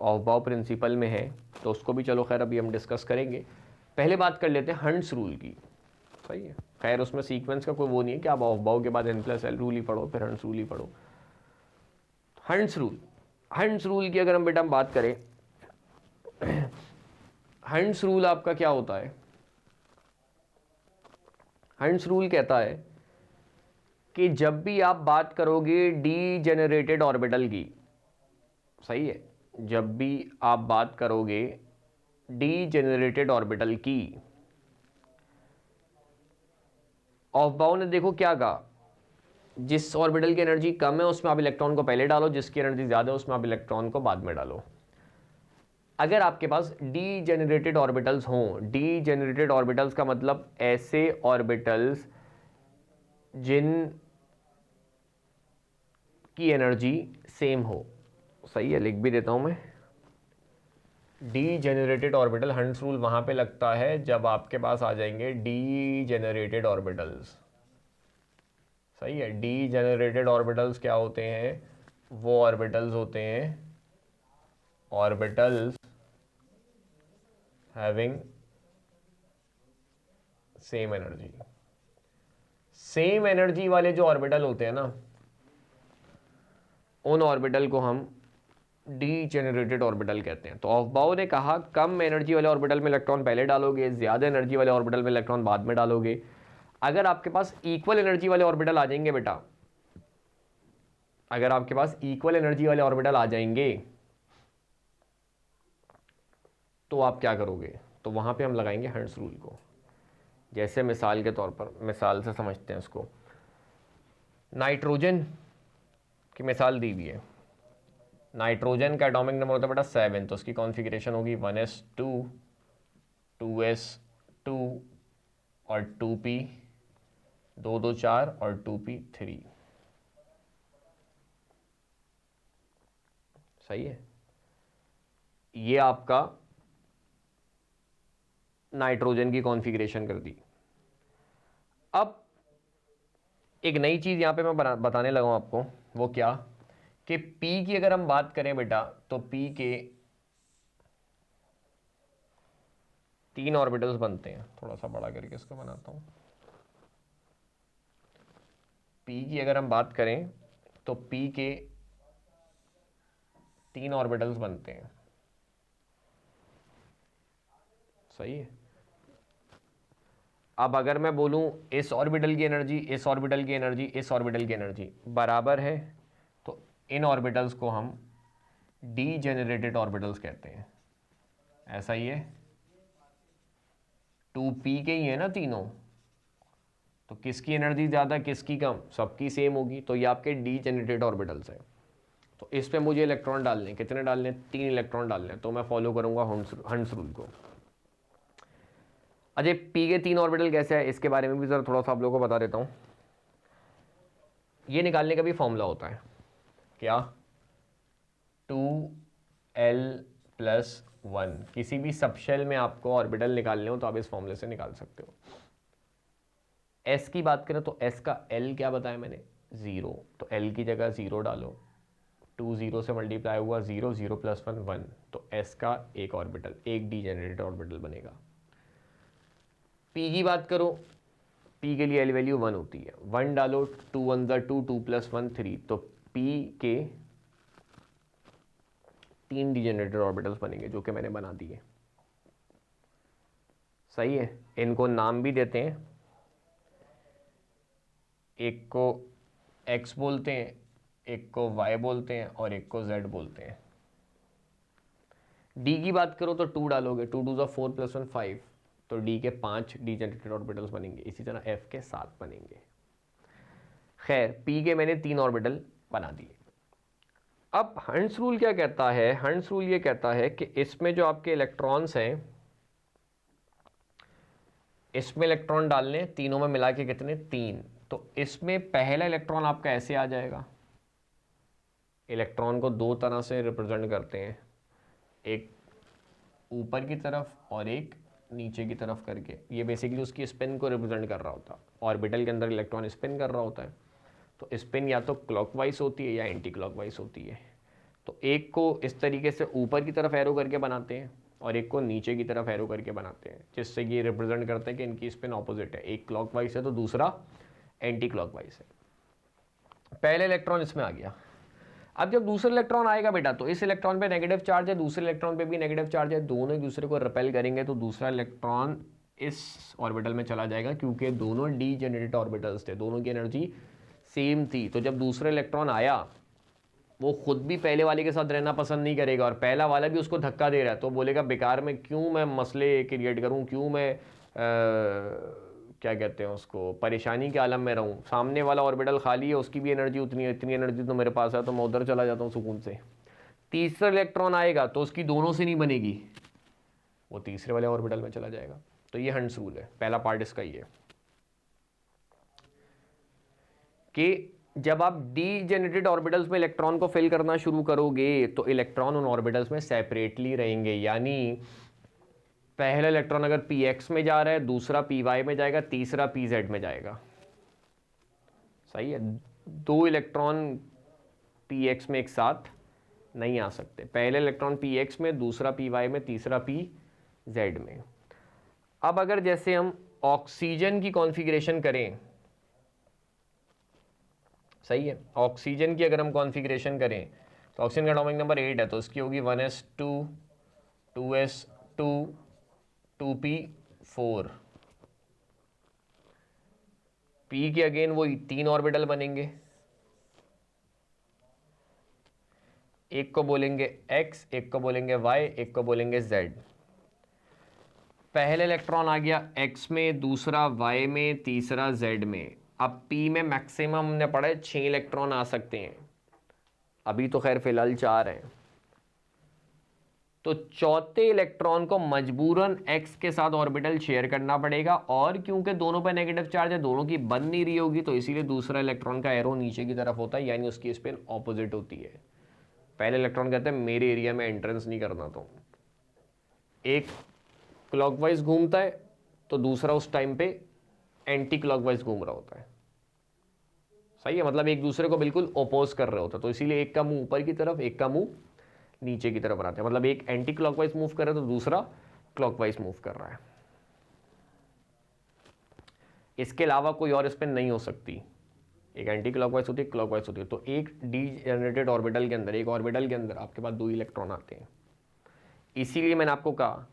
ऑफ बाउ प्रिंसिपल में है, तो उसको भी चलो खैर अभी हम डिस्कस करेंगे। पहले बात कर लेते हैं हंट्स रूल की। सही है, खैर उसमें सीक्वेंस का कोई वो नहीं है कि आप ऑफ बाउ के बाद n+l रूल ही पढ़ो फिर हंट्स रूल ही पढ़ो। हंट्स रूल की अगर हम बेटा बात करें, हंट्स रूल आपका क्या होता है, हंट्स रूल कहता है कि जब भी आप बात करोगे डीजेनरेटेड ऑर्बिटल की, सही है, जब भी आप बात करोगे डीजेनरेटेड ऑर्बिटल की, ऑफ बाउ ने देखो क्या कहा, जिस ऑर्बिटल की एनर्जी कम है उसमें आप इलेक्ट्रॉन को पहले डालो, जिसकी एनर्जी ज़्यादा है उसमें आप इलेक्ट्रॉन को बाद में डालो। अगर आपके पास डीजेनरेटेड ऑर्बिटल्स हों, डीजेनरेटेड ऑर्बिटल्स का मतलब ऐसे ऑर्बिटल्स जिन की एनर्जी सेम हो, सही है, लिख भी देता हूं मैं, डीजेनरेटेड ऑर्बिटल हंट्स रूल वहां पे लगता है जब आपके पास आ जाएंगे डीजेनरेटेड ऑर्बिटल्स। सही है, डीजेनरेटेड ऑर्बिटल्स क्या होते हैं, वो ऑर्बिटल्स होते हैं orbitals having same energy. Same energy वाले जो ऑर्बिटल होते हैं ना, उन ऑर्बिटल को हम डीजेनरेटेड ऑर्बिटल कहते हैं। तो ऑफ बाउ ने कहा कम एनर्जी वाले ऑर्बिटल में इलेक्ट्रॉन पहले डालोगे, ज़्यादा एनर्जी वाले ऑर्बिटल में इलेक्ट्रॉन बाद में डालोगे। अगर आपके पास इक्वल एनर्जी वाले ऑर्बिटल आ जाएंगे बेटा, अगर आपके पास इक्वल एनर्जी वाले ऑर्बिटल आ जाएंगे तो आप क्या करोगे, तो वहां पे हम लगाएंगे हंट्स रूल को। जैसे मिसाल के तौर पर, मिसाल से समझते हैं इसको, नाइट्रोजन की मिसाल दी हुई है, नाइट्रोजन का एटॉमिक नंबर होता है बेटा 7, तो उसकी कॉन्फ़िगरेशन होगी 1s2, 2s2, और 2p, 2 2 4 और 2p 3। सही है, ये आपका नाइट्रोजन की कॉन्फ़िगरेशन कर दी। अब एक नई चीज़ यहाँ पे मैं बताने लगा हूँ आपको, वो क्या कि P की अगर हम बात करें बेटा, तो P के 3 ऑर्बिटल्स बनते हैं। थोड़ा सा बड़ा करके इसको बनाता हूँ। P की अगर हम बात करें तो P के 3 ऑर्बिटल्स बनते हैं। सही है। अब अगर मैं बोलूं इस ऑर्बिटल की एनर्जी, इस ऑर्बिटल की एनर्जी, इस ऑर्बिटल की एनर्जी बराबर है, तो इन ऑर्बिटल्स को हम डीजेनरेटेड ऑर्बिटल्स कहते हैं। ऐसा ही है, 2p के ही है ना तीनों, तो किसकी एनर्जी ज़्यादा किसकी कम, सबकी सेम होगी, तो ये आपके डीजेनरेटेड ऑर्बिटल्स हैं। तो इस पे मुझे इलेक्ट्रॉन डालने, कितने डालने, 3 इलेक्ट्रॉन डालने, तो मैं फॉलो करूंगा हंस रूल को। अच्छा, P के 3 ऑर्बिटल कैसे है, इसके बारे में भी ज़रा थोड़ा सा आप लोगों को बता देता हूँ। ये निकालने का भी फॉर्मूला होता है, क्या, 2l+1। किसी भी सबशेल में आपको ऑर्बिटल निकालने हो तो आप इस फॉर्मूले से निकाल सकते हो। S की बात करें तो S का L क्या बताया मैंने, 0, तो L की जगह 0 डालो, 2 0 से मल्टीप्लाई हुआ 0, 0 + 1 1, तो S का एक ऑर्बिटल, एक डीजेनरेटेड ऑर्बिटल बनेगा। P की बात करो, P के लिए L वैल्यू 1 होती है, 1 डालो, 2 1 2, 2 + 1 3, तो P के 3 डीजेनरेटेड ऑर्बिटल्स बनेंगे, जो कि मैंने बना दिए। सही है, इनको नाम भी देते हैं, एक को X बोलते हैं, एक को Y बोलते हैं और एक को Z बोलते हैं। D की बात करो तो 2 डालोगे, 2 2 4 + 1 5, तो D के 5 डीजेनरेटेड ऑर्बिटल्स बनेंगे। इसी तरह F के 7 बनेंगे। खैर, P के मैंने 3 ऑर्बिटल बना दिए। अब हंस रूल क्या कहता है, हंस रूल ये कहता है कि इसमें जो आपके इलेक्ट्रॉन्स हैं, इसमें इलेक्ट्रॉन डालने, तीनों में मिला के कितने, 3, तो इसमें पहला इलेक्ट्रॉन आपका ऐसे आ जाएगा। इलेक्ट्रॉन को 2 तरह से रिप्रेजेंट करते हैं, एक ऊपर की तरफ और एक नीचे की तरफ करके। ये बेसिकली उसकी स्पिन को रिप्रेजेंट कर रहा होता है। ऑर्बिटल के अंदर इलेक्ट्रॉन स्पिन कर रहा होता है, तो स्पिन या तो क्लॉकवाइज होती है या एंटी क्लॉकवाइज होती है। तो एक को इस तरीके से ऊपर की तरफ एरो करके बनाते हैं और एक को नीचे की तरफ एरो करके बनाते हैं, जिससे ये रिप्रेजेंट करते हैं कि इनकी स्पिन ऑपोजिट है, एक क्लॉकवाइज है तो दूसरा एंटी क्लॉकवाइज है। पहले इलेक्ट्रॉन इसमें आ गया। अब जब दूसरा इलेक्ट्रॉन आएगा बेटा, तो इस इलेक्ट्रॉन पे नेगेटिव चार्ज है, दूसरे इलेक्ट्रॉन पे भी नेगेटिव चार्ज है, दोनों एक दूसरे को रिपेल करेंगे, तो दूसरा इलेक्ट्रॉन इस ऑर्बिटल में चला जाएगा, क्योंकि दोनों डीजेनरेटेड ऑर्बिटल्स थे, दोनों की एनर्जी सेम थी। तो जब दूसरा इलेक्ट्रॉन आया, वो खुद भी पहले वाले के साथ रहना पसंद नहीं करेगा और पहला वाला भी उसको धक्का दे रहा है, तो बोलेगा बेकार में क्यों मैं मसले क्रिएट करूं, क्यों मैं क्या कहते हैं उसको, परेशानी के आलम में रहूं। सामने वाला ऑर्बिटल खाली है, उसकी भी एनर्जी उतनी है, इतनी एनर्जी तो मेरे पास है, तो मैं उधर चला जाता हूं सुकून से। तीसरा इलेक्ट्रॉन आएगा तो उसकी दोनों से नहीं बनेगी, वो तीसरे वाले ऑर्बिटल में चला जाएगा। तो ये हंस रूल है, पहला पार्ट इसका ही है कि जब आप डीजेनरेटेड ऑर्बिटल्स में इलेक्ट्रॉन को फिल करना शुरू करोगे, तो इलेक्ट्रॉन उन ऑर्बिटल्स में सेपरेटली रहेंगे। यानी पहला इलेक्ट्रॉन अगर px में जा रहा है, दूसरा py में जाएगा, तीसरा pz में जाएगा। सही है, 2 इलेक्ट्रॉन px में एक साथ नहीं आ सकते, पहले इलेक्ट्रॉन px में, दूसरा py में, तीसरा pz में। अब अगर जैसे हम ऑक्सीजन की कॉन्फ़िगरेशन करें, सही है, ऑक्सीजन की अगर हम कॉन्फ़िगरेशन करें, तो ऑक्सीजन का एटॉमिक नंबर 8 है, तो इसकी होगी 1s2 2s2 2p4। p के अगेन वो 3 ऑर्बिटल बनेंगे, एक को बोलेंगे x, एक को बोलेंगे y, एक को बोलेंगे z। पहले इलेक्ट्रॉन आ गया x में, दूसरा y में, तीसरा z में। अब p में मैक्सिमम हमने पढ़ा है 6 इलेक्ट्रॉन आ सकते हैं, अभी तो खैर फिलहाल 4 हैं। तो चौथे इलेक्ट्रॉन को मजबूरन x के साथ ऑर्बिटल शेयर करना पड़ेगा, और क्योंकि दोनों पे नेगेटिव चार्ज है, दोनों की बन नहीं रही होगी, तो इसीलिए दूसरा इलेक्ट्रॉन का एरो नीचे की तरफ होता है, यानी उसकी स्पिन ऑपोजिट होती है। पहले इलेक्ट्रॉन कहते हैं मेरे एरिया में एंट्रेंस नहीं करना, तो एक क्लॉकवाइज घूमता है तो दूसरा उस टाइम पे एंटी क्लॉकवाइज घूम रहा होता है। सही है, मतलब एक दूसरे को बिल्कुल ओपोज कर रहे होते हैं, तो इसीलिए एक का मुंह ऊपर की तरफ, एक का मुंह नीचे की तरफ बनाते हैं। मतलब एक एंटी क्लॉकवाइज मूव कर रहा है तो दूसरा क्लॉकवाइज मूव कर रहा है। इसके अलावा कोई और स्पिन नहीं हो सकती, एक एंटी क्लॉकवाइज होती है, क्लॉकवाइज होती है। तो एक डी जनरेटेड ऑर्बिटल के अंदर, एक ऑर्बिटल के अंदर आपके पास 2 इलेक्ट्रॉन आते हैं। इसीलिए मैंने आपको कहा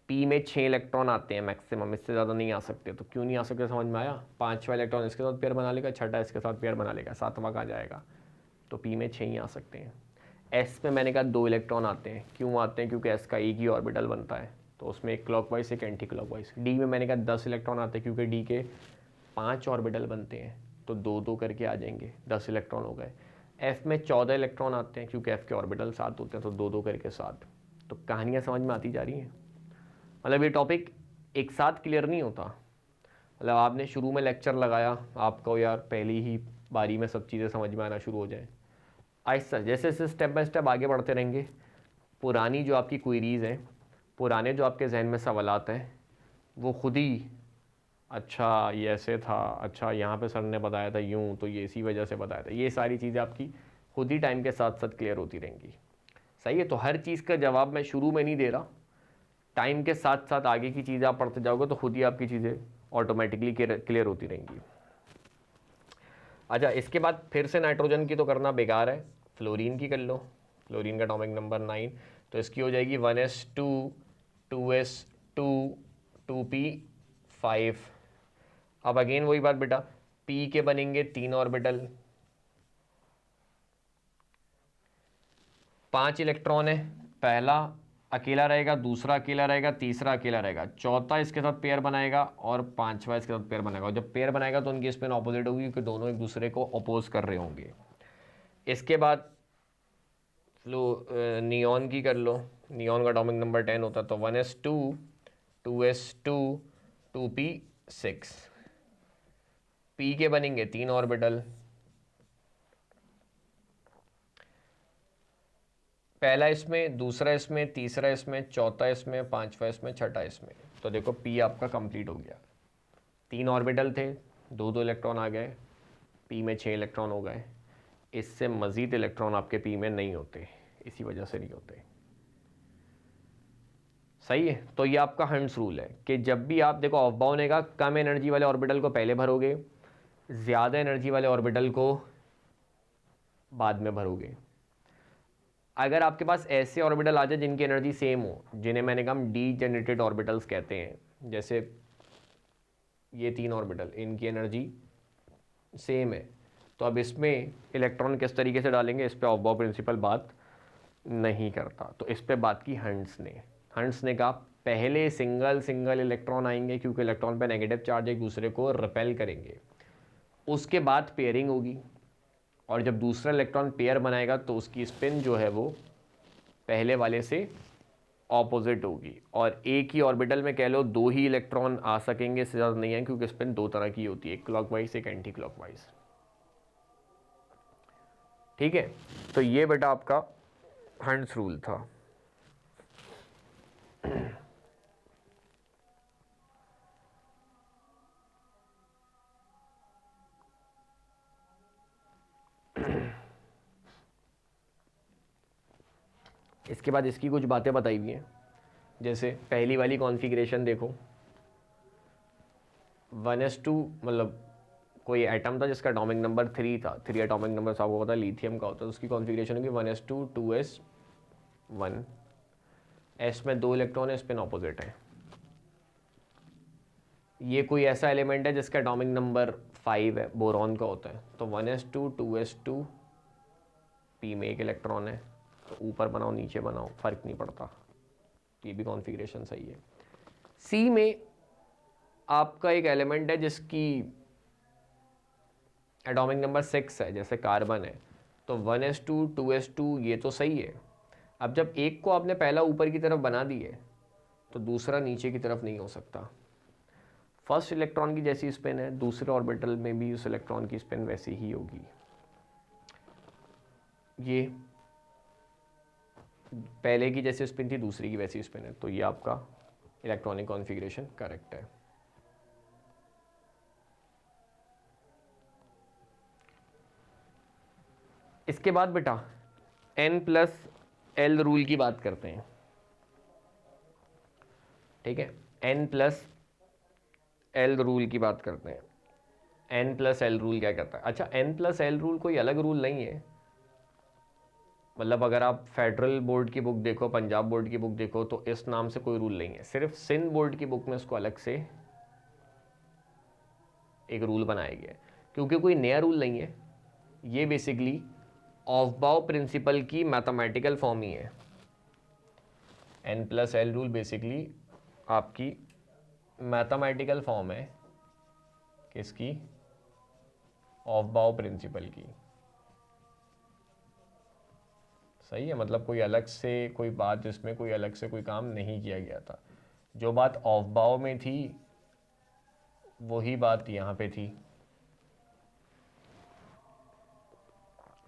पी में 6 इलेक्ट्रॉन आते हैं मैक्सिमम, इससे ज़्यादा नहीं आ सकते। तो क्यों नहीं आ सकते समझ में आया? 5वां इलेक्ट्रॉन इसके साथ पेयर बना लेगा, 6ठा इसके साथ पेयर बना लेगा, 7वां कहाँ जाएगा? तो पी में 6 ही आ सकते हैं। एस में मैंने कहा 2 इलेक्ट्रॉन आते हैं। क्यों आते हैं? क्योंकि एस का एक ही ऑर्बिटल बनता है, तो उसमें एक क्लॉकवाइज एक एंटी क्लॉकवाइज। डी में मैंने कहा 10 इलेक्ट्रॉन आते हैं, क्योंकि डी के 5 ऑर्बिटल बनते हैं, तो 2-2 करके आ जाएंगे, 10 इलेक्ट्रॉन हो गए। एफ में 14 इलेक्ट्रॉन आते हैं, क्योंकि एफ के ऑर्बिटल 7 होते हैं, तो 2-2 करके 7। तो कहानियाँ समझ में आती जा रही हैं। मतलब ये टॉपिक एक साथ क्लियर नहीं होता। मतलब आपने शुरू में लेक्चर लगाया, आपको यार पहली ही बारी में सब चीज़ें समझ में आना शुरू हो जाए। ऐसा जैसे जैसे स्टेप बाय स्टेप आगे बढ़ते रहेंगे, पुरानी जो आपकी क्वेरीज़ हैं, पुराने जो आपके जहन में सवालात हैं, वो खुद ही अच्छा ये ऐसे था, अच्छा यहाँ पे सर ने बताया था यूँ, तो ये इसी वजह से बताया था, ये सारी चीज़ें आपकी खुद ही टाइम के साथ साथ क्लियर होती रहेंगी। सही है, तो हर चीज़ का जवाब मैं शुरू में नहीं दे रहा, टाइम के साथ साथ आगे की चीज़ें आप पढ़ते जाओगे तो खुद ही आपकी चीज़ें ऑटोमेटिकली क्लियर होती रहेंगी। अच्छा, इसके बाद फिर से नाइट्रोजन की तो करना बेकार है, फ्लोरीन की कर लो। फ्लोरीन का एटॉमिक नंबर 9, तो इसकी हो जाएगी 1s2 2s2 2p5। अब अगेन वही बात बेटा, p के बनेंगे 3 ऑर्बिटल, 5 इलेक्ट्रॉन है, पहला अकेला रहेगा, दूसरा अकेला रहेगा, तीसरा अकेला रहेगा, चौथा इसके साथ पेयर बनाएगा और 5वां इसके साथ पेयर बनाएगा। और जब पेयर बनाएगा तो उनकी स्पिन ऑपोजिट होगी, क्योंकि दोनों एक दूसरे को अपोज कर रहे होंगे। इसके बाद नियॉन की कर लो। नियॉन का एटॉमिक नंबर 10 होता है, तो 1s2 2s2 2p6। p के बनेंगे 3 ऑर्बिटल, पहला इसमें, दूसरा इसमें, तीसरा इसमें, चौथा इसमें, 5वां इसमें, 6ठा इसमें। तो देखो p आपका कंप्लीट हो गया। 3 ऑर्बिटल थे, 2-2 इलेक्ट्रॉन आ गए, p में 6 इलेक्ट्रॉन हो गए। इससे मज़ीद इलेक्ट्रॉन आपके p में नहीं होते, इसी वजह से नहीं होते। सही है, तो ये आपका हंट्स रूल है कि जब भी आप देखो ऑफ बाउंड होगा, कम एनर्जी वाले ऑर्बिटल को पहले भरोगे, ज़्यादा एनर्जी वाले ऑर्बिटल को बाद में भरोगे। अगर आपके पास ऐसे ऑर्बिटल आ जाए जिनकी एनर्जी सेम हो, जिन्हें मैंने कहा हम डी जनरेटेड ऑर्बिटल्स कहते हैं, जैसे ये 3 ऑर्बिटल, इनकी एनर्जी सेम है, तो अब इसमें इलेक्ट्रॉन किस तरीके से डालेंगे, इस पे ऑफ बाउ प्रिंसिपल बात नहीं करता। तो इस पे बात की हंट्स ने कहा पहले सिंगल इलेक्ट्रॉन आएंगे, क्योंकि इलेक्ट्रॉन पे नेगेटिव चार्ज एक दूसरे को रिपेल करेंगे, उसके बाद पेयरिंग होगी, और जब दूसरा इलेक्ट्रॉन पेयर बनाएगा तो उसकी स्पिन जो है वो पहले वाले से ऑपोजिट होगी। और एक ही ऑर्बिटल में कह लो 2 ही इलेक्ट्रॉन आ सकेंगे, इससे ज़्यादा नहीं है, क्योंकि स्पिन 2 तरह की होती है, एक क्लॉकवाइज एक एंटी क्लॉकवाइज। ठीक है, तो ये बेटा आपका हंट्स रूल था। इसके बाद इसकी कुछ बातें बताई हुई हैं, जैसे पहली वाली कॉन्फ़िगरेशन देखो, 1s2 मतलब कोई एटम था जिसका एटॉमिक नंबर 3 था, 3 एटॉमिक नंबर आपको पता है लिथियम का होता है, तो उसकी कॉन्फ़िगरेशन होगी 1s2 2s1। s में 2 इलेक्ट्रॉन है, स्पिन ऑपोजिट है। ये कोई ऐसा एलिमेंट है जिसका एटॉमिक नंबर 5 है, बोरॉन का होता है, तो 1s2 2s2 p में 1 इलेक्ट्रॉन है, तो ऊपर बनाओ नीचे बनाओ फ़र्क नहीं पड़ता, ये भी कॉन्फ़िगरेशन सही है। सी में आपका एक एलिमेंट है जिसकी एटॉमिक नंबर 6 है, जैसे कार्बन है, तो 1s2 2s2 ये तो सही है, अब जब एक को आपने पहला ऊपर की तरफ बना दी है तो दूसरा नीचे की तरफ नहीं हो सकता। फर्स्ट इलेक्ट्रॉन की जैसी स्पिन है, दूसरे ऑर्बिटल में भी उस इलेक्ट्रॉन की स्पिन वैसी ही होगी। ये पहले की जैसी स्पिन थी, दूसरी की वैसी स्पिन है, तो ये आपका इलेक्ट्रॉनिक कॉन्फ़िगरेशन करेक्ट है। इसके बाद बेटा N+L रूल की बात करते हैं। ठीक है, N+L रूल की बात करते हैं। N+L रूल क्या कहता है? अच्छा, N+L रूल कोई अलग रूल नहीं है। मतलब अगर आप फेडरल बोर्ड की बुक देखो, पंजाब बोर्ड की बुक देखो, तो इस नाम से कोई रूल नहीं है। सिर्फ सिंध बोर्ड की बुक में इसको अलग से एक रूल बनाया गया है, क्योंकि कोई नया रूल नहीं है। ये बेसिकली ऑफबाउ प्रिंसिपल की मैथमेटिकल फॉर्म ही है। N+L रूल बेसिकली आपकी मैथमेटिकल फॉर्म है किसकी? ऑफबाउ प्रिंसिपल की। सही है, मतलब कोई अलग से कोई बात, जिसमें कोई अलग से कोई काम नहीं किया गया था। जो बात ऑफबाउ में थी वही बात यहाँ पे थी।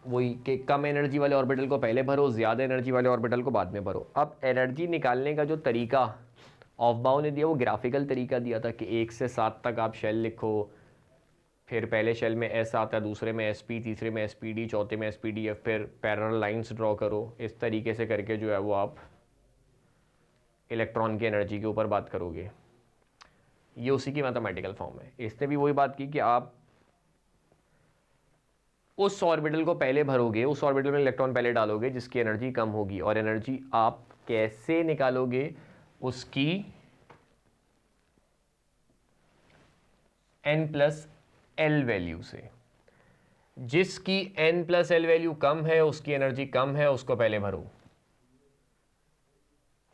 वही कि कम एनर्जी वाले ऑर्बिटल को पहले भरो, ज़्यादा एनर्जी वाले ऑर्बिटल को बाद में भरो। अब एनर्जी निकालने का जो तरीका ऑफबाउ ने दिया वो ग्राफिकल तरीका दिया था कि 1 से 7 तक आप शेल लिखो, फिर पहले शेल में S आता है, दूसरे में SP, तीसरे में SPD, चौथे में SPDF, फिर पैरेलल लाइंस ड्रॉ करो। इस तरीके से करके जो है वो आप इलेक्ट्रॉन की एनर्जी के ऊपर बात करोगे। ये उसी की मैथमेटिकल फॉर्म है। इसने भी वही बात की कि आप उस ऑर्बिटल को पहले भरोगे, उस ऑर्बिटल में इलेक्ट्रॉन पहले डालोगे जिसकी एनर्जी कम होगी, और एनर्जी आप कैसे निकालोगे? उसकी N+L वैल्यू से। जिसकी N+L वैल्यू कम है, उसकी एनर्जी कम है, उसको पहले भरो।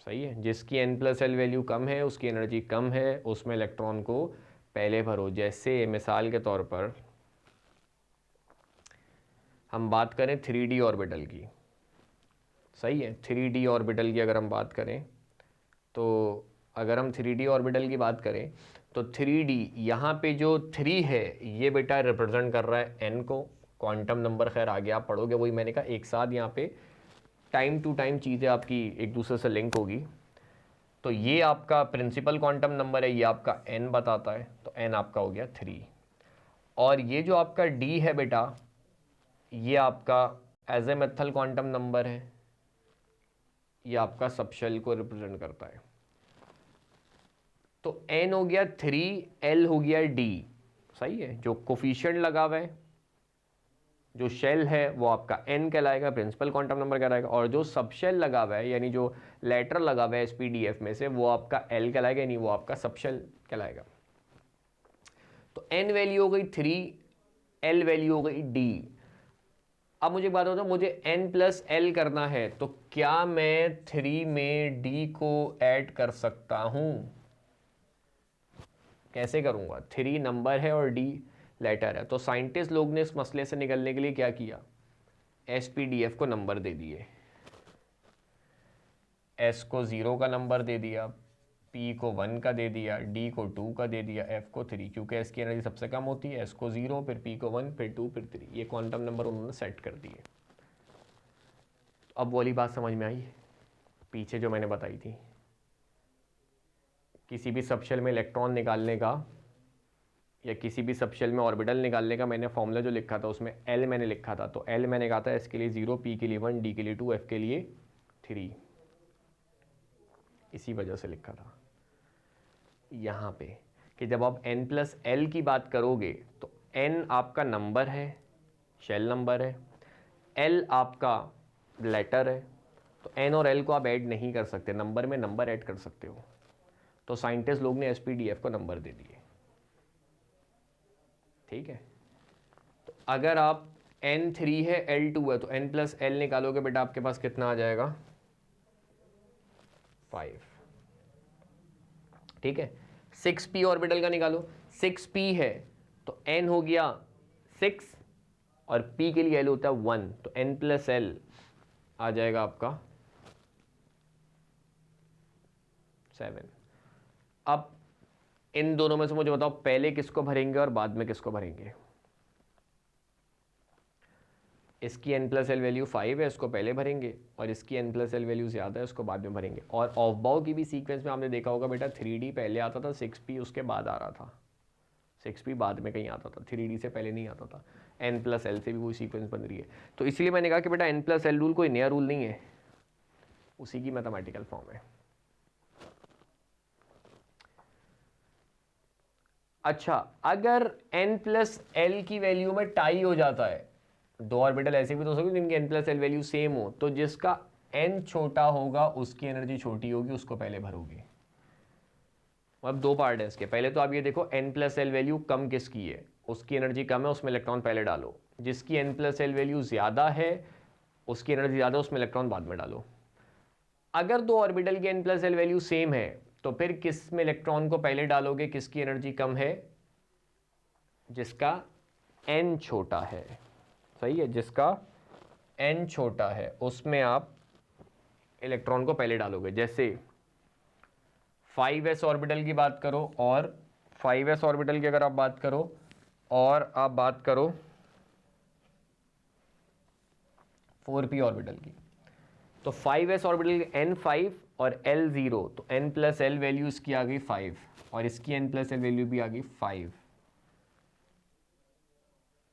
सही है, जिसकी N+L वैल्यू कम है, उसकी एनर्जी कम है, उसमें इलेक्ट्रॉन को पहले भरो। जैसे मिसाल के तौर पर हम बात करें 3D ऑर्बिटल की। सही है, 3D ऑर्बिटल की अगर हम बात करें तो अगर हम 3D ऑर्बिटल की बात करें तो 3D यहाँ पे जो 3 है ये बेटा रिप्रेजेंट कर रहा है N को। क्वांटम नंबर खैर आगे आप पढ़ोगे, वही मैंने कहा एक साथ यहाँ पे टाइम टू टाइम चीज़ें आपकी एक दूसरे से लिंक होगी। तो ये आपका प्रिंसिपल क्वांटम नंबर है, ये आपका N बताता है, तो N आपका हो गया 3। और ये जो आपका D है बेटा, ये आपका एज़ेमेथल क्वांटम नंबर है, ये आपका सबशेल को रिप्रेजेंट करता है। तो N हो गया 3, L हो गया D। सही है, जो कोफिशिएंट लगा हुआ है, जो शेल है वो आपका N कहलाएगा, प्रिंसिपल क्वांटम नंबर कहलाएगा, और जो सबशेल लगा हुआ है यानी जो लेटर लगा हुआ है SPDF में से, वो आपका L कहलाएगा, यानी वो आपका सबशेल कहलाएगा। तो N वैल्यू हो गई 3, L वैल्यू हो गई D। अब मुझे बात होता है, मुझे N+L करना है, तो क्या मैं 3 में D को ऐड कर सकता हूं? कैसे करूंगा? 3 नंबर है और D लेटर है। तो साइंटिस्ट लोग ने इस मसले से निकलने के लिए क्या किया? SPDF को नंबर दे दिए। S को 0 का नंबर दे दिया, P को 1 का दे दिया, D को 2 का दे दिया, F को 3, क्योंकि S की एनर्जी सबसे कम होती है। S को 0, फिर P को 1, फिर 2, फिर 3। ये क्वांटम नंबर उन्होंने सेट कर दिए। अब वाली बात समझ में आई पीछे जो मैंने बताई थी? किसी भी सबशेल में इलेक्ट्रॉन निकालने का या किसी भी सबशेल में ऑर्बिटल निकालने का मैंने फॉर्मूला जो लिखा था उसमें L मैंने लिखा था। तो L मैंने कहा था S के लिए 0, P के लिए 1, D के लिए 2, F के लिए 3। इसी वजह से लिखा था यहाँ पे कि जब आप N+L की बात करोगे तो N आपका नंबर है, शेल नंबर है, L आपका लेटर है। तो N और L को आप ऐड नहीं कर सकते, नंबर में नंबर ऐड कर सकते हो। तो साइंटिस्ट लोग ने SPDF को नंबर दे दिए। ठीक है, तो अगर आप N3 है, L2 है, तो N+L निकालोगे बेटा, आपके पास कितना आ जाएगा? 5। ठीक है, 6p ऑर्बिटल का निकालो। 6p है तो N हो गया 6 और P के लिए L होता है 1, तो N+L आ जाएगा आपका 7। अब इन दोनों में से मुझे बताओ पहले किसको भरेंगे और बाद में किसको भरेंगे। इसकी n+l वैल्यू 5 है, इसको पहले भरेंगे, और इसकी n+l वैल्यू ज़्यादा है, उसको बाद में भरेंगे। और ऑफ बाउ की भी सीक्वेंस में आपने देखा होगा बेटा 3D पहले आता था, 6p उसके बाद आ रहा था, 6p बाद में कहीं आता था, 3D से पहले नहीं आता था। n+l से भी वही सीक्वेंस बन रही है। तो इसलिए मैंने कहा कि बेटा n+l रूल कोई नया रूल नहीं है, उसी की मैथमेटिकल फॉर्म है। अच्छा, अगर n+l की वैल्यू में टाई हो जाता है, दो ऑर्बिटल ऐसे भी तो हो सकते जिनकी n+l वैल्यू सेम हो, तो जिसका n छोटा होगा उसकी एनर्जी छोटी होगी, उसको पहले भरोगे। अब दो पार्ट है इसके। पहले तो आप ये देखो n+l वैल्यू कम किसकी है, उसकी एनर्जी कम है, उसमें इलेक्ट्रॉन पहले डालो। जिसकी n+l वैल्यू ज़्यादा है, उसकी एनर्जी ज़्यादा, उसमें इलेक्ट्रॉन बाद में डालो। अगर दो ऑर्बिटल की n+l वैल्यू सेम है, तो फिर किस में इलेक्ट्रॉन को पहले डालोगे, किसकी एनर्जी कम है, जिसका n छोटा है। सही है, जिसका n छोटा है उसमें आप इलेक्ट्रॉन को पहले डालोगे। जैसे 5s ऑर्बिटल की बात करो, और 5s ऑर्बिटल की अगर आप बात करो, और आप बात करो 4p ऑर्बिटल की, तो 5s ऑर्बिटल की n5 और l0, तो n+l वैल्यू इसकी आ गई 5, और इसकी n+l वैल्यू भी आ गई 5।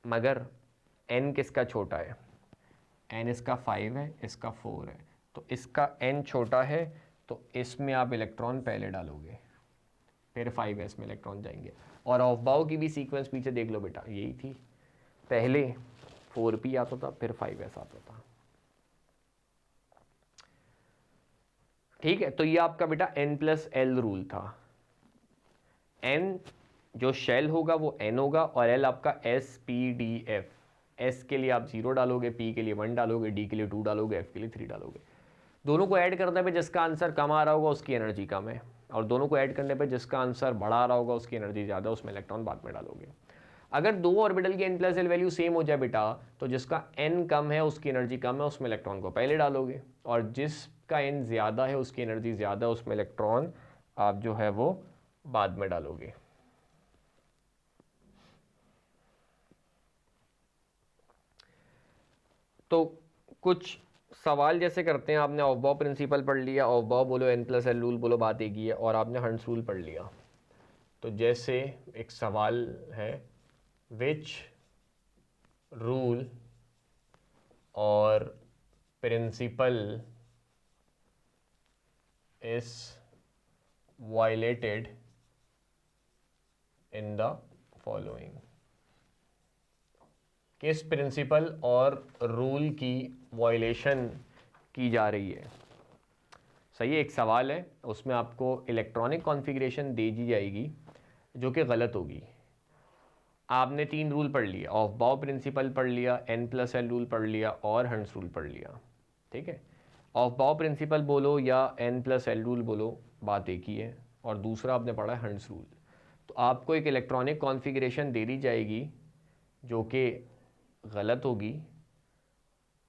मगर n किसका छोटा है, n इसका 5 है, इसका 4 है, तो इसका n छोटा है, तो इसमें आप इलेक्ट्रॉन पहले डालोगे, फिर 5s में इलेक्ट्रॉन जाएंगे। और ऑफ बाउ की भी सीक्वेंस पीछे देख लो बेटा, यही थी, पहले 4p आता था, फिर 5s आता था। ठीक है, तो ये आपका बेटा n+l रूल था। n जो शेल होगा वो n होगा, और l आपका s,p,d,f। s के लिए आप 0 डालोगे, p के लिए 1 डालोगे, d के लिए 2 डालोगे, f के लिए 3 डालोगे। दोनों को ऐड करने पे जिसका आंसर कम आ रहा होगा उसकी एनर्जी कम है, और दोनों को ऐड करने पे जिसका आंसर बड़ा आ रहा होगा उसकी एनर्जी ज़्यादा, उसमें इलेक्ट्रॉन बाद में डालोगे। अगर दो ऑर्बिटल की n+l वैल्यू सेम हो जाए बेटा, तो जिसका n कम है उसकी एनर्जी कम है, उसमें इलेक्ट्रॉन को पहले डालोगे, और जिसका n ज़्यादा है उसकी एनर्जी ज़्यादा, उसमें इलेक्ट्रॉन आप जो है वो बाद में डालोगे। तो कुछ सवाल जैसे करते हैं, आपने ऑफ बाउ प्रिंसिपल पढ़ लिया, ऑफ बाउ बोलो, n+l रूल बोलो, बात एक ही है, और आपने हंस रूल पढ़ लिया। तो जैसे एक सवाल है, विच रूल और principle is violated in the following. किस प्रिंसिपल और रूल की वायलेशन की जा रही है। सही है, एक सवाल है, उसमें आपको इलेक्ट्रॉनिक कॉन्फ़िगरेशन दे दी जाएगी जो कि गलत होगी। आपने 3 रूल पढ़ लिया, ऑफ बाउ प्रिंसिपल पढ़ लिया, n+l रूल पढ़ लिया, और हंस रूल पढ़ लिया। ठीक है, ऑफ बाउ प्रिंसिपल बोलो या n+l रूल बोलो, बात एक ही है, और दूसरा आपने पढ़ा है हंस रूल। तो आपको एक इलेक्ट्रॉनिक कॉन्फ़िगरेशन दे दी जाएगी जो कि गलत होगी,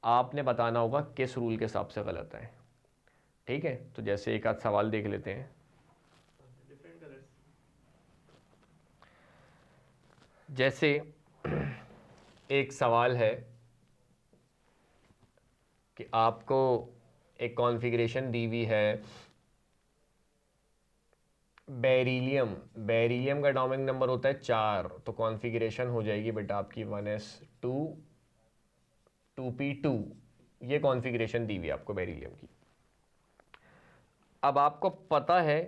आपने बताना होगा किस रूल के हिसाब से गलत है। ठीक है, तो जैसे एक आध सवाल देख लेते हैं। जैसे एक सवाल है कि आपको एक कॉन्फ़िगरेशन दी हुई है, बेरिलियम का एटॉमिक नंबर होता है 4, तो कॉन्फ़िगरेशन हो जाएगी बेटा आपकी 1s2 2p2। ये कॉन्फ़िगरेशन दी हुई है आपको बेरिलियम की। अब आपको पता है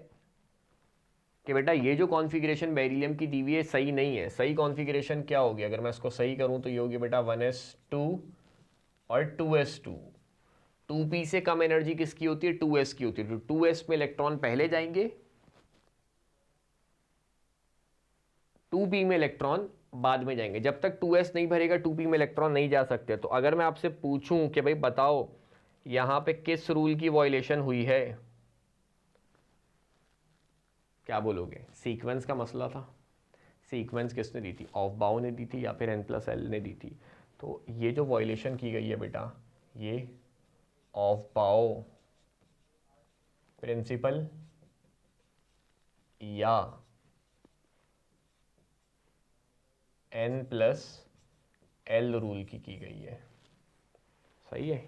कि बेटा ये जो कॉन्फ़िगरेशन बेरिलियम की दी हुई है सही नहीं है। सही कॉन्फ़िगरेशन क्या होगी, अगर मैं इसको सही करूं तो ये होगी बेटा 1s2 और 2s2। 2p से कम एनर्जी किसकी होती है, 2s की होती है, तो 2s में इलेक्ट्रॉन पहले जाएंगे, 2p में इलेक्ट्रॉन बाद में जाएंगे। जब तक 2s नहीं भरेगा 2p में इलेक्ट्रॉन नहीं जा सकते। तो अगर मैं आपसे पूछूं कि भाई बताओ यहां पे किस रूल की वायलेशन हुई है, क्या बोलोगे। सीक्वेंस का मसला था। सीक्वेंस किसने दी थी, ऑफ बाउ ने दी थी या फिर n+l ने दी थी। तो ये जो वायलेशन की गई है बेटा, ये ऑफ बाउ प्रिंसिपल या n+l रूल की गई है। सही है,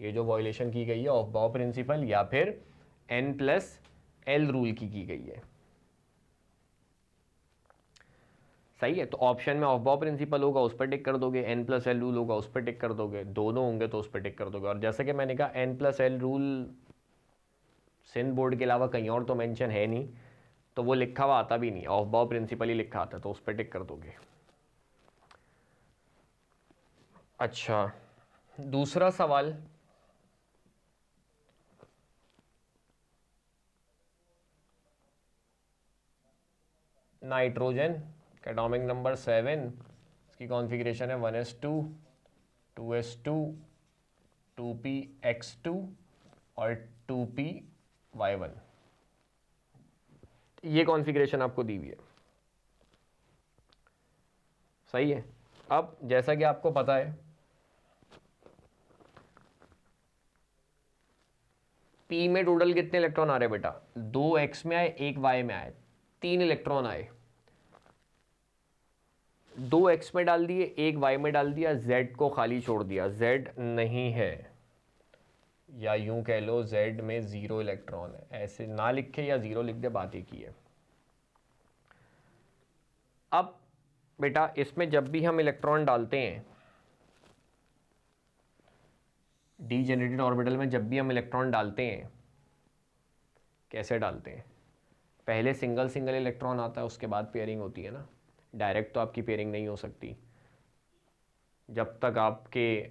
ये जो वॉयलेशन की गई है ऑफ बाउ प्रिंसिपल या फिर n+l रूल की गई है। सही है, तो ऑप्शन में ऑफ बाउ प्रिंसिपल होगा उस पर टिक कर दोगे, n+l रूल होगा उस पर टिक कर दोगे, दोनों होंगे तो उस पर टिक कर दोगे। और जैसे कि मैंने कहा n+l रूल सिंध बोर्ड के अलावा कहीं और तो मेंशन है नहीं, तो वो लिखा हुआ आता भी नहीं, ऑफ बाउ प्रिंसिपल ही लिखा आता है, तो उस पर टिक कर दोगे। अच्छा, दूसरा सवाल, नाइट्रोजन एटॉमिक नंबर 7, इसकी कॉन्फ़िगरेशन है 1s2 2s2 2px2 और 2py1। ये कॉन्फ़िगरेशन आपको दी हुई है। सही है, अब जैसा कि आपको पता है P में टोटल कितने इलेक्ट्रॉन आ रहे बेटा, 2 x में आए 1 y में आए, 3 इलेक्ट्रॉन आए, 2 x में डाल दिए 1 y में डाल दिया, z को खाली छोड़ दिया, z नहीं है, या यूं कह लो z में 0 इलेक्ट्रॉन है। ऐसे ना लिखे या 0 लिख दे, बात एक ही है। अब बेटा इसमें जब भी हम इलेक्ट्रॉन डालते हैं, डीजेनरेटेड ऑर्बिटल में जब भी हम इलेक्ट्रॉन डालते हैं, कैसे डालते हैं, पहले सिंगल सिंगल इलेक्ट्रॉन आता है, उसके बाद पेयरिंग होती है ना। डायरेक्ट तो आपकी पेयरिंग नहीं हो सकती, जब तक आपके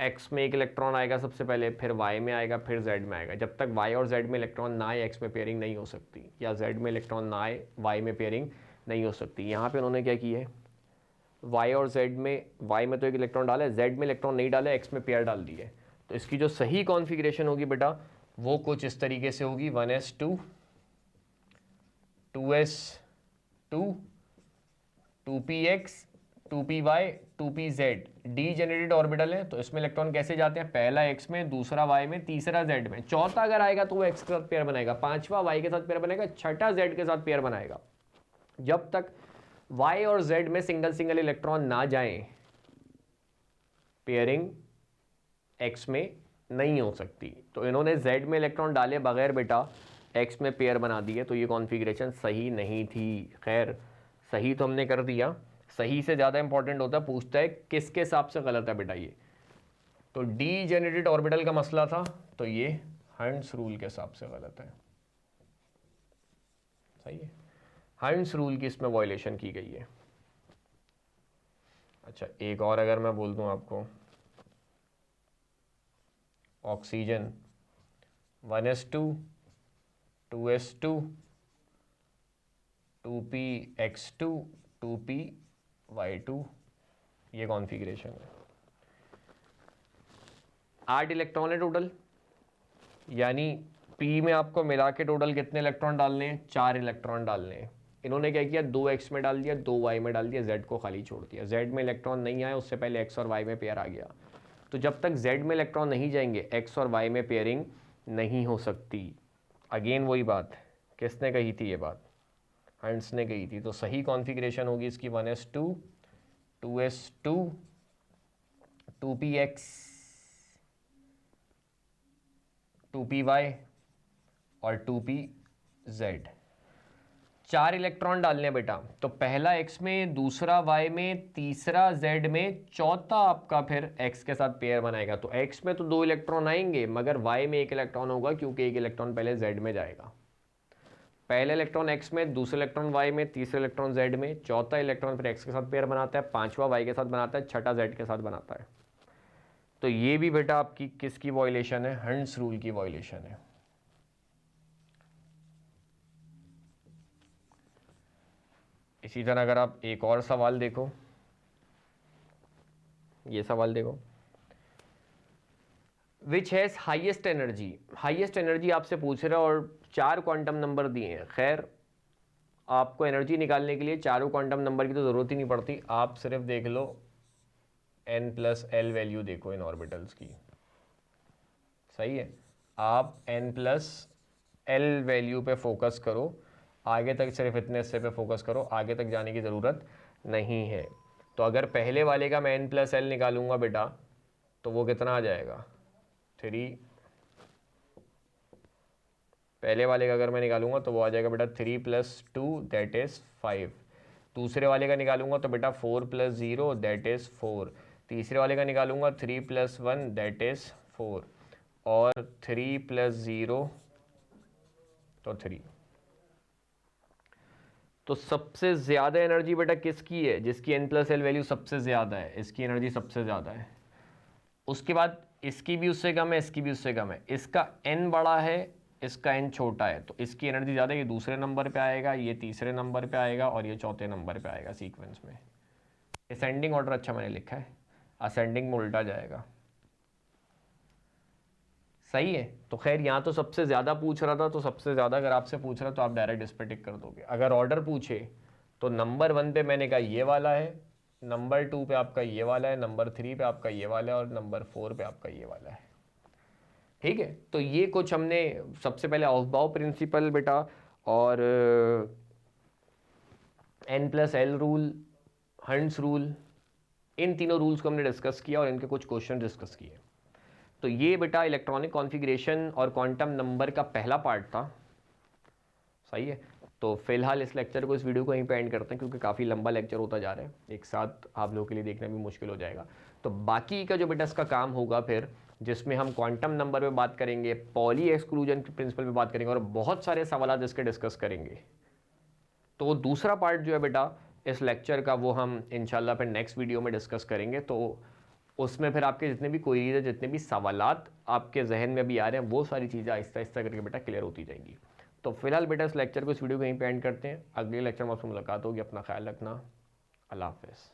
x में एक इलेक्ट्रॉन आएगा सबसे पहले, फिर y में आएगा, फिर z में आएगा। जब तक y और z में इलेक्ट्रॉन ना आए x में पेयरिंग नहीं हो सकती, या z में इलेक्ट्रॉन ना आए y में पेयरिंग नहीं हो सकती। यहाँ पे उन्होंने क्या किया है, y और z में, y में तो एक इलेक्ट्रॉन डाला है, z में इलेक्ट्रॉन नहीं डाला, x में पेयर डाल दिए। तो इसकी जो सही कॉन्फ़िगरेशन होगी बेटा वो कुछ इस तरीके से होगी, 1s2 2s2 2px 2py 2pz। Degenerated orbital है, तो इसमें इलेक्ट्रॉन कैसे जाते हैं, पहला x में, दूसरा y में, तीसरा z में, चौथा अगर आएगा तो वो x के साथ पेयर बनाएगा, पांचवा y के साथ पेयर बनाएगा, छठा z के साथ पेयर बनाएगा। जब तक y और z में सिंगल सिंगल इलेक्ट्रॉन ना जाएं, पेयरिंग x में नहीं हो सकती। तो इन्होंने z में इलेक्ट्रॉन डाले बगैर बेटा x में पेयर बना दिए, तो ये कॉन्फ़िगरेशन सही नहीं थी। खैर सही तो हमने कर दिया, सही से ज़्यादा इंपॉर्टेंट होता है, पूछता है किसके हिसाब से गलत है बेटा ये। तो डीजेनरेटेड ऑर्बिटल का मसला था, तो ये हंस रूल के हिसाब से गलत है। सही है, हंस रूल की इसमें वायलेशन की गई है। अच्छा, एक और अगर मैं बोल दूं आपको, oxygen 1s2 2s2 2px2 2py2, ये कॉन्फ़िगरेशन है। 8 इलेक्ट्रॉन है टोटल, यानी P में आपको मिला के टोटल कितने इलेक्ट्रॉन डालने हैं, 4 इलेक्ट्रॉन डालने हैं। इन्होंने क्या किया, 2x में डाल दिया, 2y में डाल दिया, z को खाली छोड़ दिया। z में इलेक्ट्रॉन नहीं आया, उससे पहले x और y में पेयर आ गया। तो जब तक z में इलेक्ट्रॉन नहीं जाएंगे x और y में पेयरिंग नहीं हो सकती। अगेन वही बात, किसने कही थी ये बात, हंस ने कही थी। तो सही कॉन्फ़िगरेशन होगी इसकी 1s2 2s2 2px 2py और 2pz। 4 इलेक्ट्रॉन डालने हैं बेटा, तो पहला x में, दूसरा y में, तीसरा z में, चौथा आपका फिर x के साथ पेयर बनाएगा। तो x में तो 2 इलेक्ट्रॉन आएंगे, मगर y में 1 इलेक्ट्रॉन होगा, क्योंकि 1 इलेक्ट्रॉन पहले z में जाएगा। पहला इलेक्ट्रॉन x में, दूसरा इलेक्ट्रॉन y में, तीसरा इलेक्ट्रॉन z में, चौथा इलेक्ट्रॉन फिर x के साथ पेयर बनाता है, पांचवा y के साथ बनाता है, छठा z के साथ बनाता है। तो ये भी बेटा आपकी किसकी वायलेशन है, हंस रूल की वायलेशन है। इसी तरह अगर आप एक और सवाल देखो, ये सवाल देखो, which has highest energy. Highest energy आपसे पूछ रहा है और 4 क्वांटम नंबर दिए हैं। खैर आपको एनर्जी निकालने के लिए चारों क्वांटम नंबर की तो ज़रूरत ही नहीं पड़ती, आप सिर्फ देख लो n+l वैल्यू देखो इन ऑर्बिटल्स की। सही है, आप n प्लस एल वैल्यू पे फोकस करो, आगे तक सिर्फ इतने हिस्से पे फोकस करो, आगे तक जाने की ज़रूरत नहीं है। तो अगर पहले वाले का मैं n प्लस एल निकालूंगा बेटा तो वो कितना आ जाएगा 3, पहले वाले का अगर मैं निकालूंगा तो वो आ जाएगा बेटा 3 प्लस 2 दैट इज़ 5, दूसरे वाले का निकालूंगा तो बेटा 4 प्लस 0 दैट इज़ 4, तीसरे वाले का निकालूंगा 3 प्लस 1 दैट इज़ 4, और 3 प्लस 0 तो 3। तो सबसे ज़्यादा एनर्जी बेटा किसकी है? जिसकी n प्लस एल वैल्यू सबसे ज़्यादा है, इसकी एनर्जी सबसे ज़्यादा है। उसके बाद इसकी भी उससे कम है, इसकी भी उससे कम है, इसका n बड़ा है, इसका n छोटा है, तो इसकी एनर्जी ज़्यादा, ये दूसरे नंबर पे आएगा, ये तीसरे नंबर पे आएगा और ये चौथे नंबर पे आएगा सीक्वेंस में। असेंडिंग ऑर्डर अच्छा मैंने लिखा है, असेंडिंग में उल्टा जाएगा। सही है। तो खैर यहाँ तो सबसे ज़्यादा पूछ रहा था, तो सबसे ज़्यादा अगर आपसे पूछ रहा तो आप डायरेक्ट इस पर टिक कर दोगे। अगर ऑर्डर पूछे तो नंबर 1 पे मैंने कहा ये वाला है, नंबर 2 पे आपका ये वाला है, नंबर 3 पे आपका ये वाला है और नंबर 4 पे आपका ये वाला है। ठीक है, तो ये कुछ हमने सबसे पहले ऑफबाउ प्रिंसिपल बेटा और n plus L rule, Hund's rule, इन तीनों रूल्स को हमने डिस्कस किया और इनके कुछ क्वेश्चन डिस्कस किए। तो ये बेटा इलेक्ट्रॉनिक कॉन्फ़िगरेशन और क्वांटम नंबर का पहला पार्ट था। सही है। तो फिलहाल इस लेक्चर को, इस वीडियो को यहीं पे एंड करते हैं क्योंकि काफ़ी लंबा लेक्चर होता जा रहा है, एक साथ आप लोगों के लिए देखना भी मुश्किल हो जाएगा। तो बाकी का जो बेटा इसका काम होगा फिर, जिसमें हम क्वांटम नंबर पे बात करेंगे, पॉली एक्सक्लूजन के प्रिंसिपल पे बात करेंगे और बहुत सारे सवाल इसके डिस्कस करेंगे। तो वो दूसरा पार्ट जो है बेटा इस लेक्चर का, वो हम इंशाल्लाह फिर नेक्स्ट वीडियो में डिस्कस करेंगे। तो उसमें फिर आपके जितने भी क्वेरीज है, जितने भी सवालात आपके जहन में भी आ रहे हैं, वो सारी चीज़ें आहिस्ता आहिस्ता करके बेटा क्लियर होती जाएंगी। तो फिलहाल बेटा इस लेक्चर को, इस वीडियो को यहीं पे एंड करते हैं। अगले लेक्चर में आपसे मुलाकात होगी। अपना ख्याल रखना। अल्लाह हाफ़िज़।